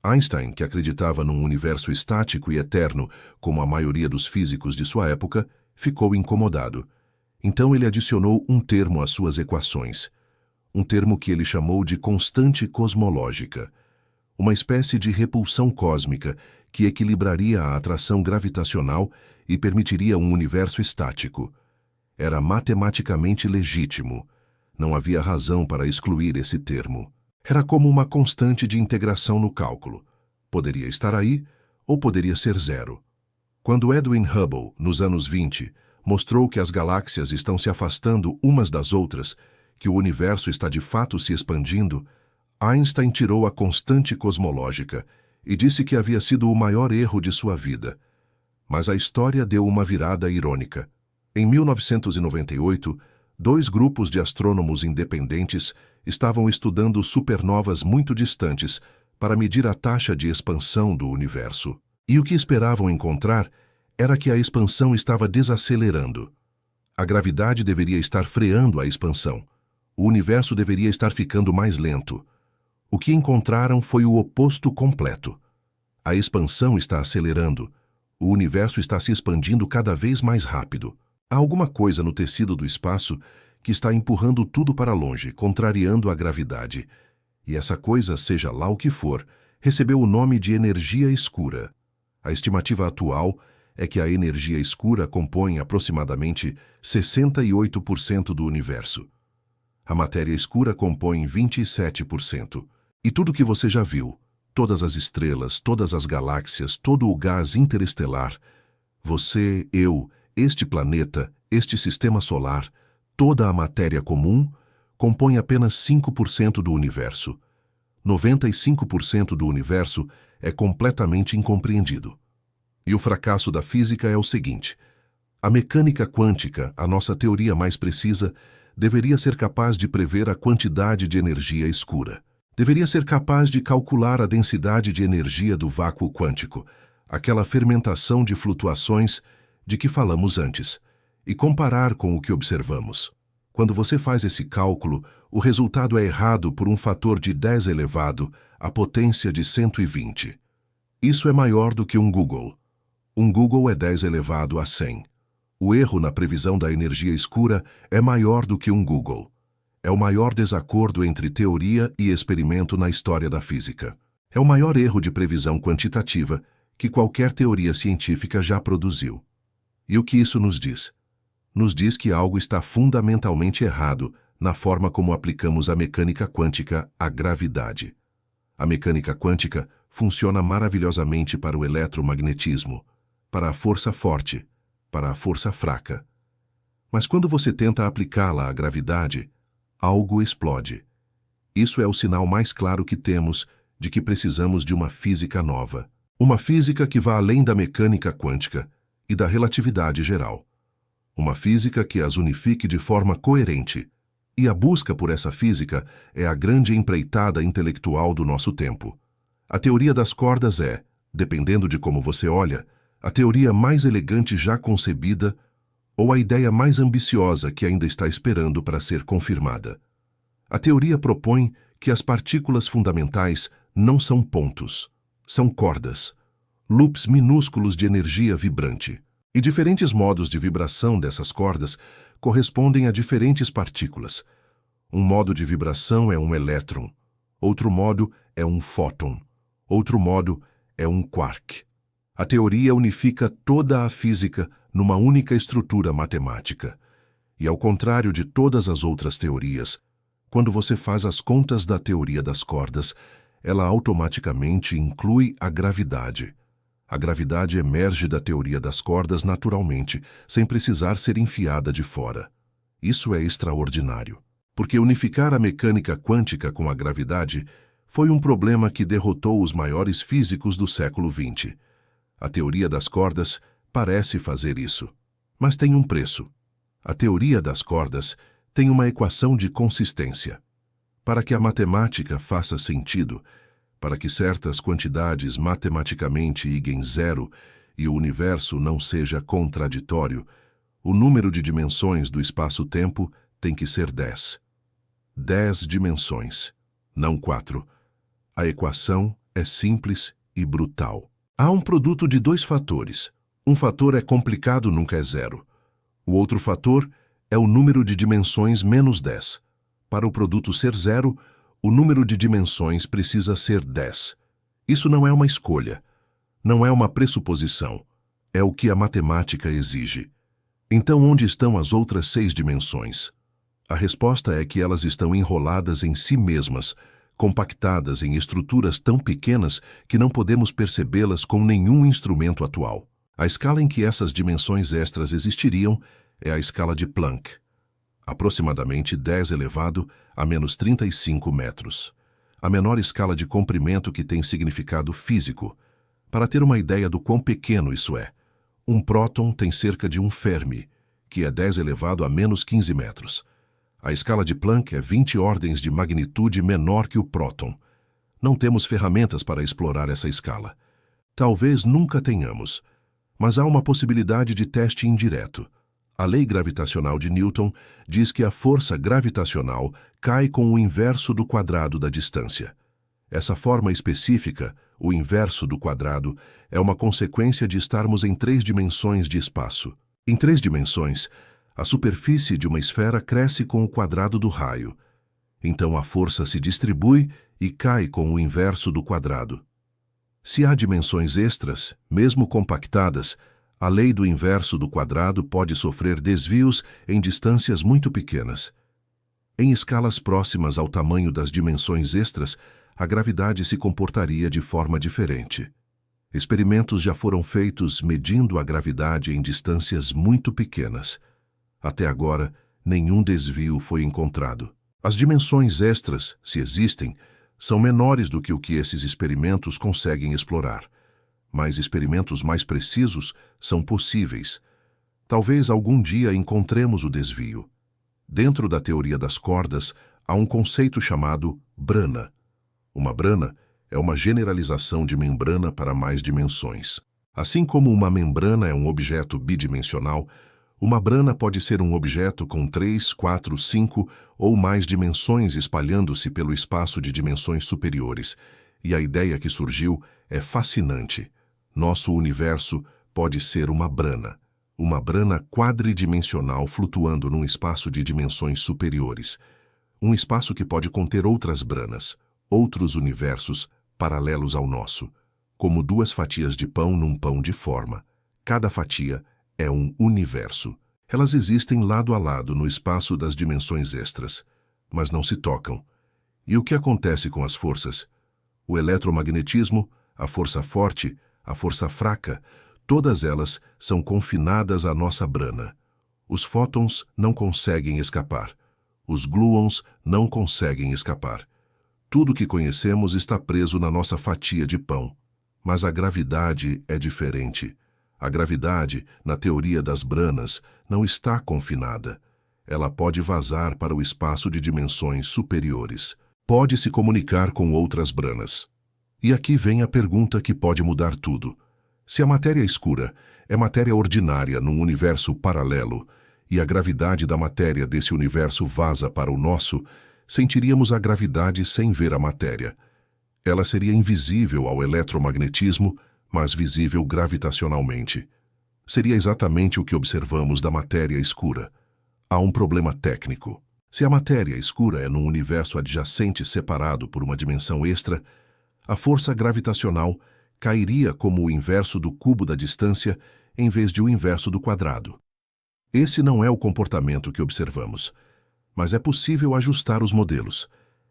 S1: Einstein, que acreditava num universo estático e eterno, como a maioria dos físicos de sua época, ficou incomodado. Então ele adicionou um termo às suas equações, um termo que ele chamou de constante cosmológica, uma espécie de repulsão cósmica que equilibraria a atração gravitacional e permitiria um universo estático. Era matematicamente legítimo. Não havia razão para excluir esse termo. Era como uma constante de integração no cálculo. Poderia estar aí ou poderia ser zero. Quando Edwin Hubble, nos anos 20, mostrou que as galáxias estão se afastando umas das outras, que o universo está de fato se expandindo, Einstein tirou a constante cosmológica e disse que havia sido o maior erro de sua vida. Mas a história deu uma virada irônica. Em 1998, 2 grupos de astrônomos independentes estavam estudando supernovas muito distantes para medir a taxa de expansão do universo. E o que esperavam encontrar era que a expansão estava desacelerando. A gravidade deveria estar freando a expansão. O universo deveria estar ficando mais lento. O que encontraram foi o oposto completo. A expansão está acelerando. O universo está se expandindo cada vez mais rápido. Há alguma coisa no tecido do espaço que está empurrando tudo para longe, contrariando a gravidade. E essa coisa, seja lá o que for, recebeu o nome de energia escura. A estimativa atual é que a energia escura compõe aproximadamente 68% do universo. A matéria escura compõe 27%. E tudo que você já viu, todas as estrelas, todas as galáxias, todo o gás interestelar, você, eu, este planeta, este sistema solar, toda a matéria comum, compõe apenas 5% do universo. 95% do universo é completamente incompreendido. E o fracasso da física é o seguinte: a mecânica quântica, a nossa teoria mais precisa, deveria ser capaz de prever a quantidade de energia escura. Deveria ser capaz de calcular a densidade de energia do vácuo quântico, aquela fermentação de flutuações de que falamos antes, e comparar com o que observamos. Quando você faz esse cálculo, o resultado é errado por um fator de 10 elevado à potência de 120. Isso é maior do que um Google. Um Google é 10 elevado a 100. O erro na previsão da energia escura é maior do que um Google. É o maior desacordo entre teoria e experimento na história da física. É o maior erro de previsão quantitativa que qualquer teoria científica já produziu. E o que isso nos diz? Nos diz que algo está fundamentalmente errado na forma como aplicamos a mecânica quântica à gravidade. A mecânica quântica funciona maravilhosamente para o eletromagnetismo, para a força forte, para a força fraca. Mas quando você tenta aplicá-la à gravidade, algo explode. Isso é o sinal mais claro que temos de que precisamos de uma física nova. Uma física que vá além da mecânica quântica e da relatividade geral. Uma física que as unifique de forma coerente. E a busca por essa física é a grande empreitada intelectual do nosso tempo. A teoria das cordas é, dependendo de como você olha, a teoria mais elegante já concebida ou a ideia mais ambiciosa que ainda está esperando para ser confirmada. A teoria propõe que as partículas fundamentais não são pontos, são cordas, loops minúsculos de energia vibrante. E diferentes modos de vibração dessas cordas correspondem a diferentes partículas. Um modo de vibração é um elétron, outro modo é um fóton, outro modo é um quark. A teoria unifica toda a física numa única estrutura matemática. E ao contrário de todas as outras teorias, quando você faz as contas da teoria das cordas, ela automaticamente inclui a gravidade. A gravidade emerge da teoria das cordas naturalmente, sem precisar ser enfiada de fora. Isso é extraordinário, porque unificar a mecânica quântica com a gravidade foi um problema que derrotou os maiores físicos do século XX. A teoria das cordas parece fazer isso, mas tem um preço. A teoria das cordas tem uma equação de consistência. Para que a matemática faça sentido, para que certas quantidades matematicamente iguem zero e o universo não seja contraditório, o número de dimensões do espaço-tempo tem que ser 10. 10 dimensões, não 4. A equação é simples e brutal. Há um produto de dois fatores. Um fator é complicado, nunca é zero. O outro fator é o número de dimensões menos 10. Para o produto ser zero, o número de dimensões precisa ser 10. Isso não é uma escolha, não é uma pressuposição, é o que a matemática exige. Então, onde estão as outras 6 dimensões? A resposta é que elas estão enroladas em si mesmas, compactadas em estruturas tão pequenas que não podemos percebê-las com nenhum instrumento atual. A escala em que essas dimensões extras existiriam é a escala de Planck, aproximadamente 10 elevado a menos 35 metros. A menor escala de comprimento que tem significado físico. Para ter uma ideia do quão pequeno isso é, um próton tem cerca de um Fermi, que é 10 elevado a menos 15 metros. A escala de Planck é 20 ordens de magnitude menor que o próton. Não temos ferramentas para explorar essa escala. Talvez nunca tenhamos, mas há uma possibilidade de teste indireto. A lei gravitacional de Newton diz que a força gravitacional cai com o inverso do quadrado da distância. Essa forma específica, o inverso do quadrado, é uma consequência de estarmos em 3 dimensões de espaço. Em 3 dimensões, a superfície de uma esfera cresce com o quadrado do raio. Então a força se distribui e cai com o inverso do quadrado. Se há dimensões extras, mesmo compactadas, a lei do inverso do quadrado pode sofrer desvios em distâncias muito pequenas. Em escalas próximas ao tamanho das dimensões extras, a gravidade se comportaria de forma diferente. Experimentos já foram feitos medindo a gravidade em distâncias muito pequenas. Até agora, nenhum desvio foi encontrado. As dimensões extras, se existem, são menores do que o que esses experimentos conseguem explorar. Mas experimentos mais precisos são possíveis. Talvez algum dia encontremos o desvio. Dentro da teoria das cordas, há um conceito chamado brana. Uma brana é uma generalização de membrana para mais dimensões. Assim como uma membrana é um objeto bidimensional, uma brana pode ser um objeto com 3, 4, 5 ou mais dimensões espalhando-se pelo espaço de dimensões superiores. E a ideia que surgiu é fascinante. Nosso universo pode ser uma brana quadridimensional flutuando num espaço de dimensões superiores. Um espaço que pode conter outras branas, outros universos paralelos ao nosso, como 2 fatias de pão num pão de forma. Cada fatia é um universo. Elas existem lado a lado no espaço das dimensões extras, mas não se tocam. E o que acontece com as forças? O eletromagnetismo, a força forte, a força fraca, todas elas são confinadas à nossa brana. Os fótons não conseguem escapar. Os gluons não conseguem escapar. Tudo que conhecemos está preso na nossa fatia de pão. Mas a gravidade é diferente. A gravidade, na teoria das branas, não está confinada. Ela pode vazar para o espaço de dimensões superiores. Pode se comunicar com outras branas. E aqui vem a pergunta que pode mudar tudo. Se a matéria escura é matéria ordinária num universo paralelo e a gravidade da matéria desse universo vaza para o nosso, sentiríamos a gravidade sem ver a matéria. Ela seria invisível ao eletromagnetismo, mas visível gravitacionalmente. Seria exatamente o que observamos da matéria escura. Há um problema técnico. Se a matéria escura é num universo adjacente separado por uma dimensão extra, a força gravitacional cairia como o inverso do cubo da distância em vez de o inverso do quadrado. Esse não é o comportamento que observamos, mas é possível ajustar os modelos.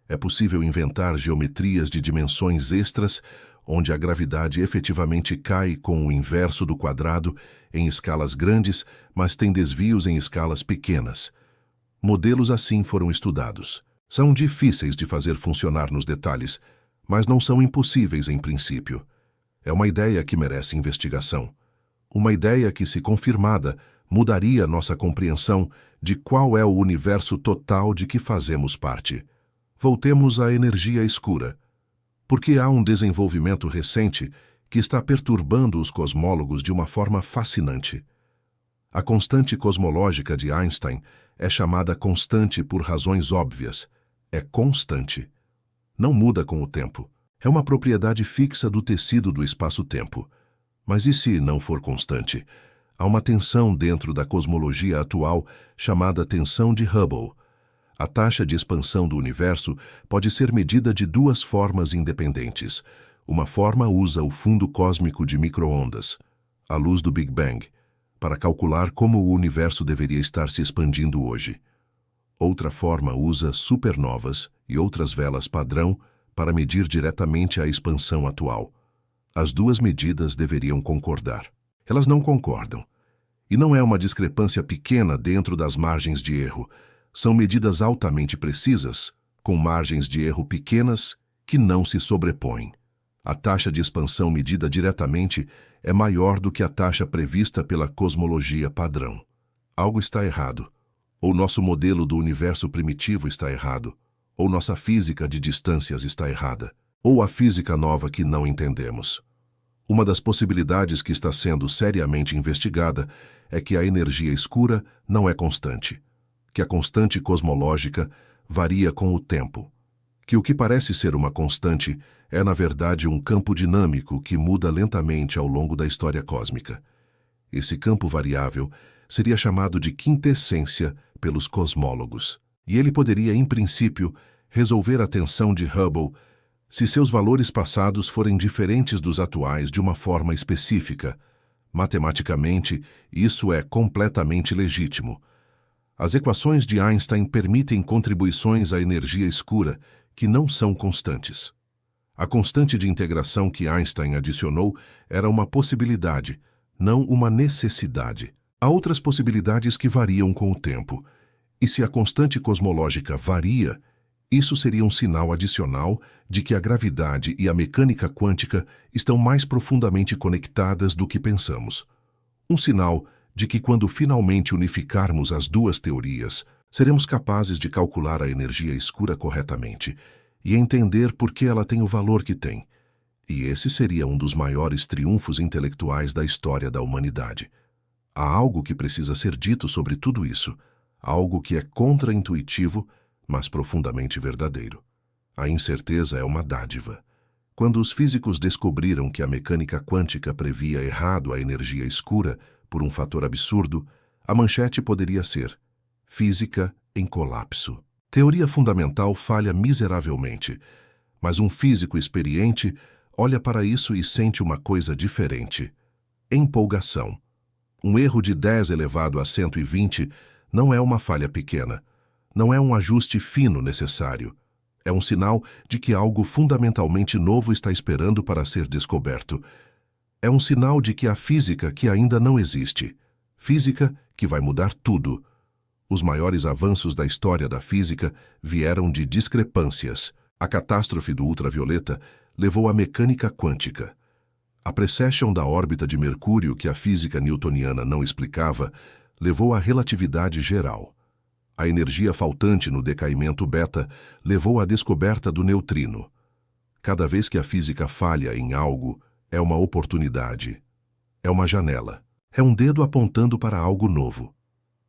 S1: É possível inventar geometrias de dimensões extras onde a gravidade efetivamente cai com o inverso do quadrado em escalas grandes, mas tem desvios em escalas pequenas. Modelos assim foram estudados. São difíceis de fazer funcionar nos detalhes, mas não são impossíveis em princípio. É uma ideia que merece investigação. Uma ideia que, se confirmada, mudaria nossa compreensão de qual é o universo total de que fazemos parte. Voltemos à energia escura. Porque há um desenvolvimento recente que está perturbando os cosmólogos de uma forma fascinante. A constante cosmológica de Einstein é chamada constante por razões óbvias. É constante. Não muda com o tempo. É uma propriedade fixa do tecido do espaço-tempo. Mas e se não for constante? Há uma tensão dentro da cosmologia atual chamada tensão de Hubble. A taxa de expansão do universo pode ser medida de duas formas independentes. Uma forma usa o fundo cósmico de micro-ondas, a luz do Big Bang, para calcular como o universo deveria estar se expandindo hoje. Outra forma usa supernovas e outras velas padrão para medir diretamente a expansão atual. As duas medidas deveriam concordar. Elas não concordam. E não é uma discrepância pequena dentro das margens de erro. São medidas altamente precisas, com margens de erro pequenas que não se sobrepõem. A taxa de expansão medida diretamente é maior do que a taxa prevista pela cosmologia padrão. Algo está errado. Ou nosso modelo do universo primitivo está errado, ou nossa física de distâncias está errada, ou a física nova que não entendemos. Uma das possibilidades que está sendo seriamente investigada é que a energia escura não é constante, que a constante cosmológica varia com o tempo, que o que parece ser uma constante é, na verdade, um campo dinâmico que muda lentamente ao longo da história cósmica. Esse campo variável seria chamado de quintessência pelos cosmólogos, e ele poderia, em princípio, resolver a tensão de Hubble se seus valores passados forem diferentes dos atuais de uma forma específica. Matematicamente, isso é completamente legítimo. As equações de Einstein permitem contribuições à energia escura que não são constantes. A constante de integração que Einstein adicionou era uma possibilidade, não uma necessidade. Há outras possibilidades que variam com o tempo, e se a constante cosmológica varia, isso seria um sinal adicional de que a gravidade e a mecânica quântica estão mais profundamente conectadas do que pensamos. Um sinal de que, quando finalmente unificarmos as duas teorias, seremos capazes de calcular a energia escura corretamente e entender por que ela tem o valor que tem. E esse seria um dos maiores triunfos intelectuais da história da humanidade. Há algo que precisa ser dito sobre tudo isso, algo que é contra-intuitivo, mas profundamente verdadeiro. A incerteza é uma dádiva. Quando os físicos descobriram que a mecânica quântica previa errado a energia escura por um fator absurdo, a manchete poderia ser: física em colapso. Teoria fundamental falha miseravelmente, mas um físico experiente olha para isso e sente uma coisa diferente: empolgação. Um erro de 10 elevado a 120 não é uma falha pequena. Não é um ajuste fino necessário. É um sinal de que algo fundamentalmente novo está esperando para ser descoberto. É um sinal de que há física que ainda não existe. Física que vai mudar tudo. Os maiores avanços da história da física vieram de discrepâncias. A catástrofe do ultravioleta levou à mecânica quântica. A precession da órbita de Mercúrio, que a física newtoniana não explicava, levou à relatividade geral. A energia faltante no decaimento beta levou à descoberta do neutrino. Cada vez que a física falha em algo, é uma oportunidade. É uma janela. É um dedo apontando para algo novo.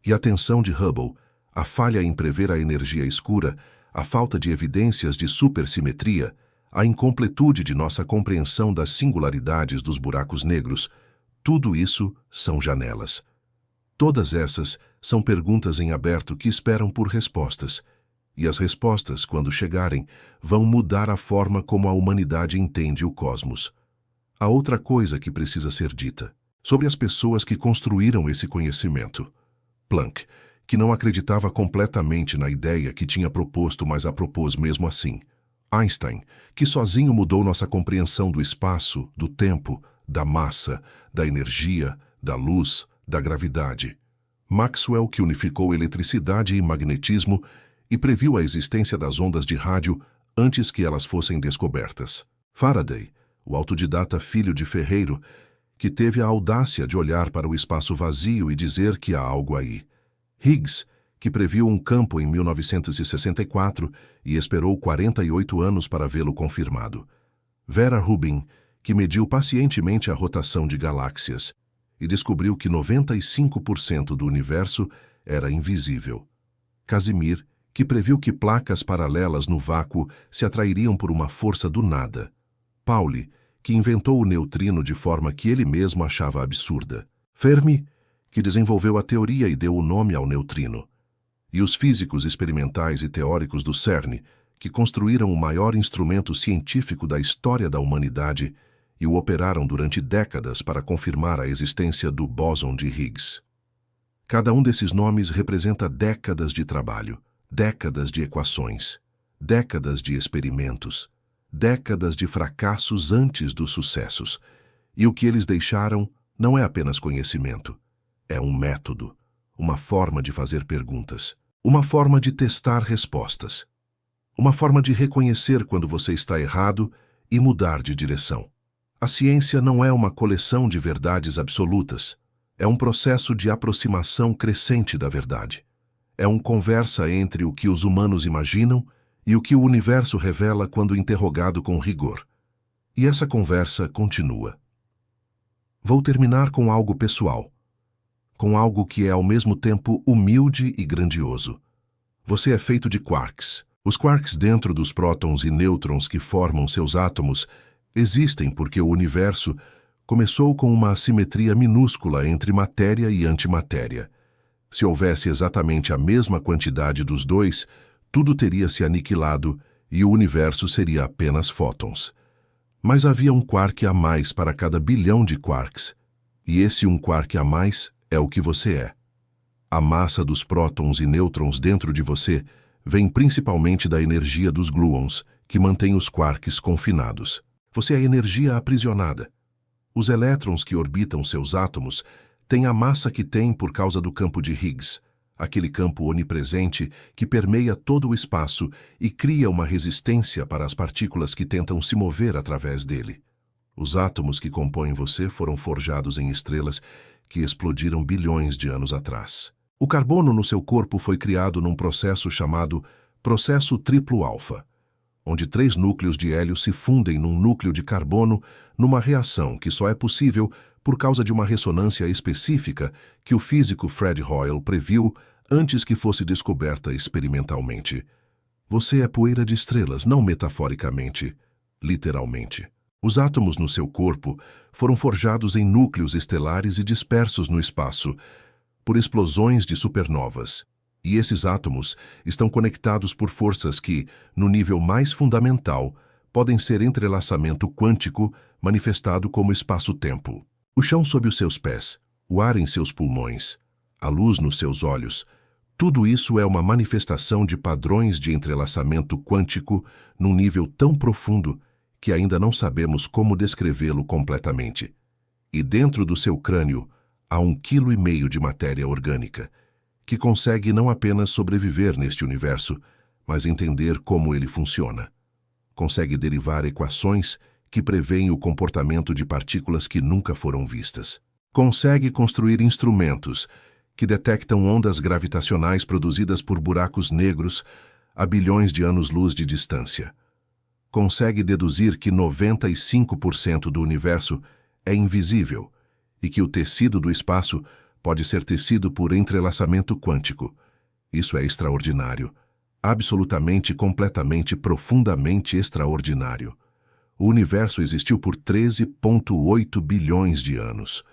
S1: E a tensão de Hubble, a falha em prever a energia escura, a falta de evidências de supersimetria, a incompletude de nossa compreensão das singularidades dos buracos negros, tudo isso são janelas. Todas essas são perguntas em aberto que esperam por respostas, e as respostas, quando chegarem, vão mudar a forma como a humanidade entende o cosmos. Há outra coisa que precisa ser dita, sobre as pessoas que construíram esse conhecimento. Planck, que não acreditava completamente na ideia que tinha proposto, mas a propôs mesmo assim. Einstein, que sozinho mudou nossa compreensão do espaço, do tempo, da massa, da energia, da luz, da gravidade. Maxwell, que unificou eletricidade e magnetismo e previu a existência das ondas de rádio antes que elas fossem descobertas. Faraday, o autodidata filho de ferreiro, que teve a audácia de olhar para o espaço vazio e dizer que há algo aí. Higgs, que previu um campo em 1964 e esperou 48 anos para vê-lo confirmado. Vera Rubin, que mediu pacientemente a rotação de galáxias e descobriu que 95% do universo era invisível. Casimir, que previu que placas paralelas no vácuo se atrairiam por uma força do nada. Pauli, que inventou o neutrino de forma que ele mesmo achava absurda. Fermi, que desenvolveu a teoria e deu o nome ao neutrino. E os físicos experimentais e teóricos do CERN, que construíram o maior instrumento científico da história da humanidade e o operaram durante décadas para confirmar a existência do bóson de Higgs. Cada um desses nomes representa décadas de trabalho, décadas de equações, décadas de experimentos, décadas de fracassos antes dos sucessos. E o que eles deixaram não é apenas conhecimento, é um método, uma forma de fazer perguntas, uma forma de testar respostas, uma forma de reconhecer quando você está errado e mudar de direção. A ciência não é uma coleção de verdades absolutas, é um processo de aproximação crescente da verdade. É uma conversa entre o que os humanos imaginam e o que o universo revela quando interrogado com rigor. E essa conversa continua. Vou terminar com algo pessoal, com algo que é ao mesmo tempo humilde e grandioso. Você é feito de quarks. Os quarks dentro dos prótons e nêutrons que formam seus átomos existem porque o universo começou com uma assimetria minúscula entre matéria e antimatéria. Se houvesse exatamente a mesma quantidade dos dois, tudo teria se aniquilado e o universo seria apenas fótons. Mas havia um quark a mais para cada bilhão de quarks, e esse um quark a mais é o que você é. A massa dos prótons e nêutrons dentro de você vem principalmente da energia dos gluons, que mantém os quarks confinados. Você é energia aprisionada. Os elétrons que orbitam seus átomos têm a massa que têm por causa do campo de Higgs, aquele campo onipresente que permeia todo o espaço e cria uma resistência para as partículas que tentam se mover através dele. Os átomos que compõem você foram forjados em estrelas que explodiram bilhões de anos atrás. O carbono no seu corpo foi criado num processo chamado processo triplo-alfa, onde 3 núcleos de hélio se fundem num núcleo de carbono numa reação que só é possível por causa de uma ressonância específica que o físico Fred Hoyle previu antes que fosse descoberta experimentalmente. Você é poeira de estrelas, não metaforicamente, literalmente. Os átomos no seu corpo foram forjados em núcleos estelares e dispersos no espaço por explosões de supernovas. E esses átomos estão conectados por forças que, no nível mais fundamental, podem ser entrelaçamento quântico manifestado como espaço-tempo. O chão sob os seus pés, o ar em seus pulmões, a luz nos seus olhos, tudo isso é uma manifestação de padrões de entrelaçamento quântico num nível tão profundo que ainda não sabemos como descrevê-lo completamente. E dentro do seu crânio há 1,5 kg de matéria orgânica, que consegue não apenas sobreviver neste universo, mas entender como ele funciona. Consegue derivar equações que prevêem o comportamento de partículas que nunca foram vistas. Consegue construir instrumentos que detectam ondas gravitacionais produzidas por buracos negros a bilhões de anos-luz de distância. Consegue deduzir que 95% do universo é invisível e que o tecido do espaço pode ser tecido por entrelaçamento quântico. Isso é extraordinário. Absolutamente, completamente, profundamente extraordinário. O universo existiu por 13,8 bilhões de anos.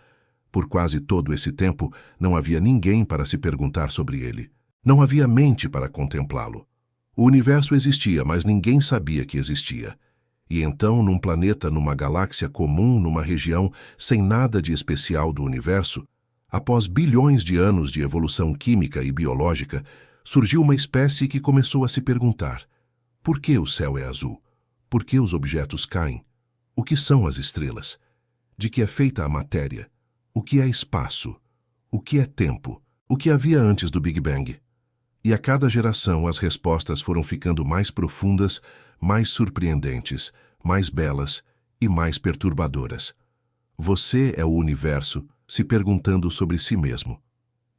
S1: Por quase todo esse tempo, não havia ninguém para se perguntar sobre ele. Não havia mente para contemplá-lo. O universo existia, mas ninguém sabia que existia. E então, num planeta, numa galáxia comum, numa região sem nada de especial do universo, após bilhões de anos de evolução química e biológica, surgiu uma espécie que começou a se perguntar: por que o céu é azul? Por que os objetos caem? O que são as estrelas? De que é feita a matéria? O que é espaço? O que é tempo? O que havia antes do Big Bang? E a cada geração as respostas foram ficando mais profundas, mais surpreendentes, mais belas e mais perturbadoras. Você é o universo se perguntando sobre si mesmo.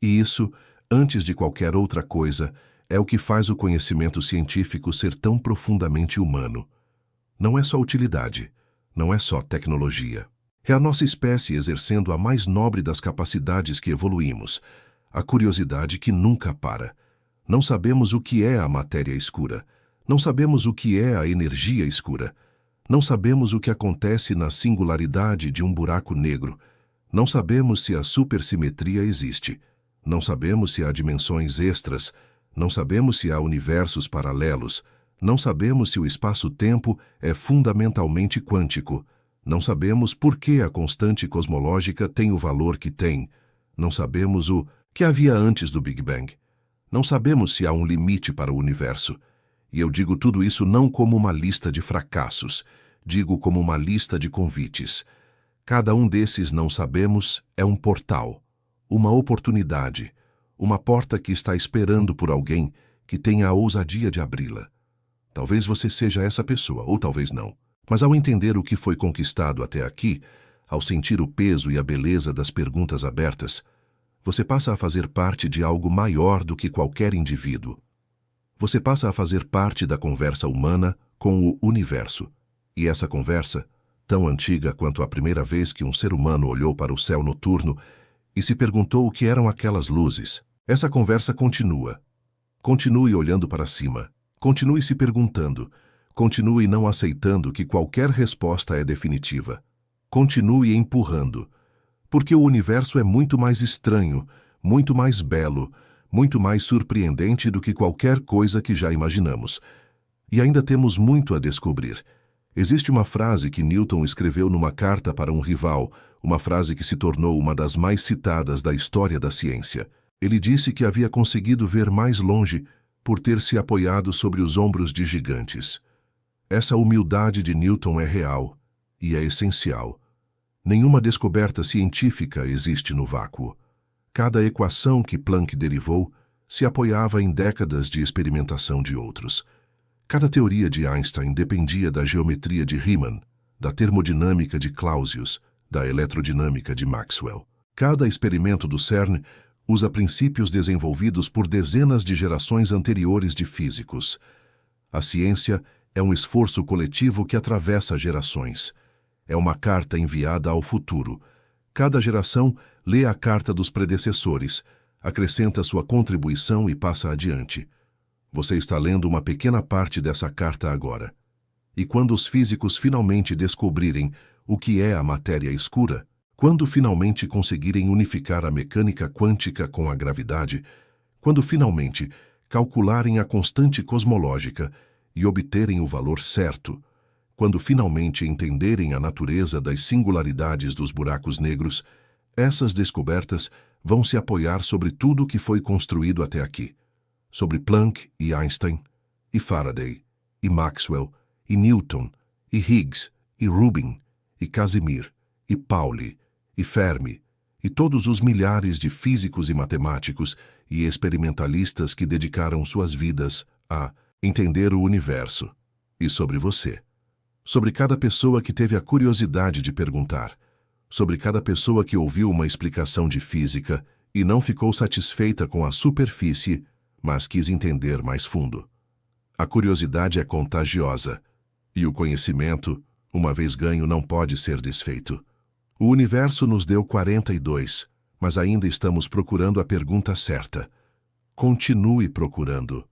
S1: E isso, antes de qualquer outra coisa, é o que faz o conhecimento científico ser tão profundamente humano. Não é só utilidade, não é só tecnologia. É a nossa espécie exercendo a mais nobre das capacidades que evoluímos, a curiosidade que nunca para. Não sabemos o que é a matéria escura. Não sabemos o que é a energia escura. Não sabemos o que acontece na singularidade de um buraco negro. Não sabemos se a supersimetria existe. Não sabemos se há dimensões extras. Não sabemos se há universos paralelos. Não sabemos se o espaço-tempo é fundamentalmente quântico. Não sabemos por que a constante cosmológica tem o valor que tem. Não sabemos o que havia antes do Big Bang. Não sabemos se há um limite para o universo. E eu digo tudo isso não como uma lista de fracassos, digo como uma lista de convites. Cada um desses não sabemos é um portal, uma oportunidade, uma porta que está esperando por alguém que tenha a ousadia de abri-la. Talvez você seja essa pessoa, ou talvez não. Mas ao entender o que foi conquistado até aqui, ao sentir o peso e a beleza das perguntas abertas, você passa a fazer parte de algo maior do que qualquer indivíduo. Você passa a fazer parte da conversa humana com o universo. E essa conversa, tão antiga quanto a primeira vez que um ser humano olhou para o céu noturno e se perguntou o que eram aquelas luzes, essa conversa continua. Continue olhando para cima. Continue se perguntando. Continue não aceitando que qualquer resposta é definitiva. Continue empurrando. Porque o universo é muito mais estranho, muito mais belo, muito mais surpreendente do que qualquer coisa que já imaginamos. E ainda temos muito a descobrir. Existe uma frase que Newton escreveu numa carta para um rival, uma frase que se tornou uma das mais citadas da história da ciência. Ele disse que havia conseguido ver mais longe por ter se apoiado sobre os ombros de gigantes. Essa humildade de Newton é real e é essencial. Nenhuma descoberta científica existe no vácuo. Cada equação que Planck derivou se apoiava em décadas de experimentação de outros. Cada teoria de Einstein dependia da geometria de Riemann, da termodinâmica de Clausius, da eletrodinâmica de Maxwell. Cada experimento do CERN usa princípios desenvolvidos por dezenas de gerações anteriores de físicos. A ciência é um esforço coletivo que atravessa gerações. É uma carta enviada ao futuro. Cada geração lê a carta dos predecessores, acrescenta sua contribuição e passa adiante. Você está lendo uma pequena parte dessa carta agora. E quando os físicos finalmente descobrirem o que é a matéria escura, quando finalmente conseguirem unificar a mecânica quântica com a gravidade, quando finalmente calcularem a constante cosmológica e obterem o valor certo, quando finalmente entenderem a natureza das singularidades dos buracos negros, essas descobertas vão se apoiar sobre tudo o que foi construído até aqui. Sobre Planck e Einstein, e Faraday, e Maxwell, e Newton, e Higgs, e Rubin, e Casimir, e Pauli, e Fermi, e todos os milhares de físicos e matemáticos e experimentalistas que dedicaram suas vidas a entender o universo. E sobre você. Sobre cada pessoa que teve a curiosidade de perguntar. Sobre cada pessoa que ouviu uma explicação de física e não ficou satisfeita com a superfície, mas quis entender mais fundo. A curiosidade é contagiosa, e o conhecimento, uma vez ganho, não pode ser desfeito. O universo nos deu 42, mas ainda estamos procurando a pergunta certa. Continue procurando.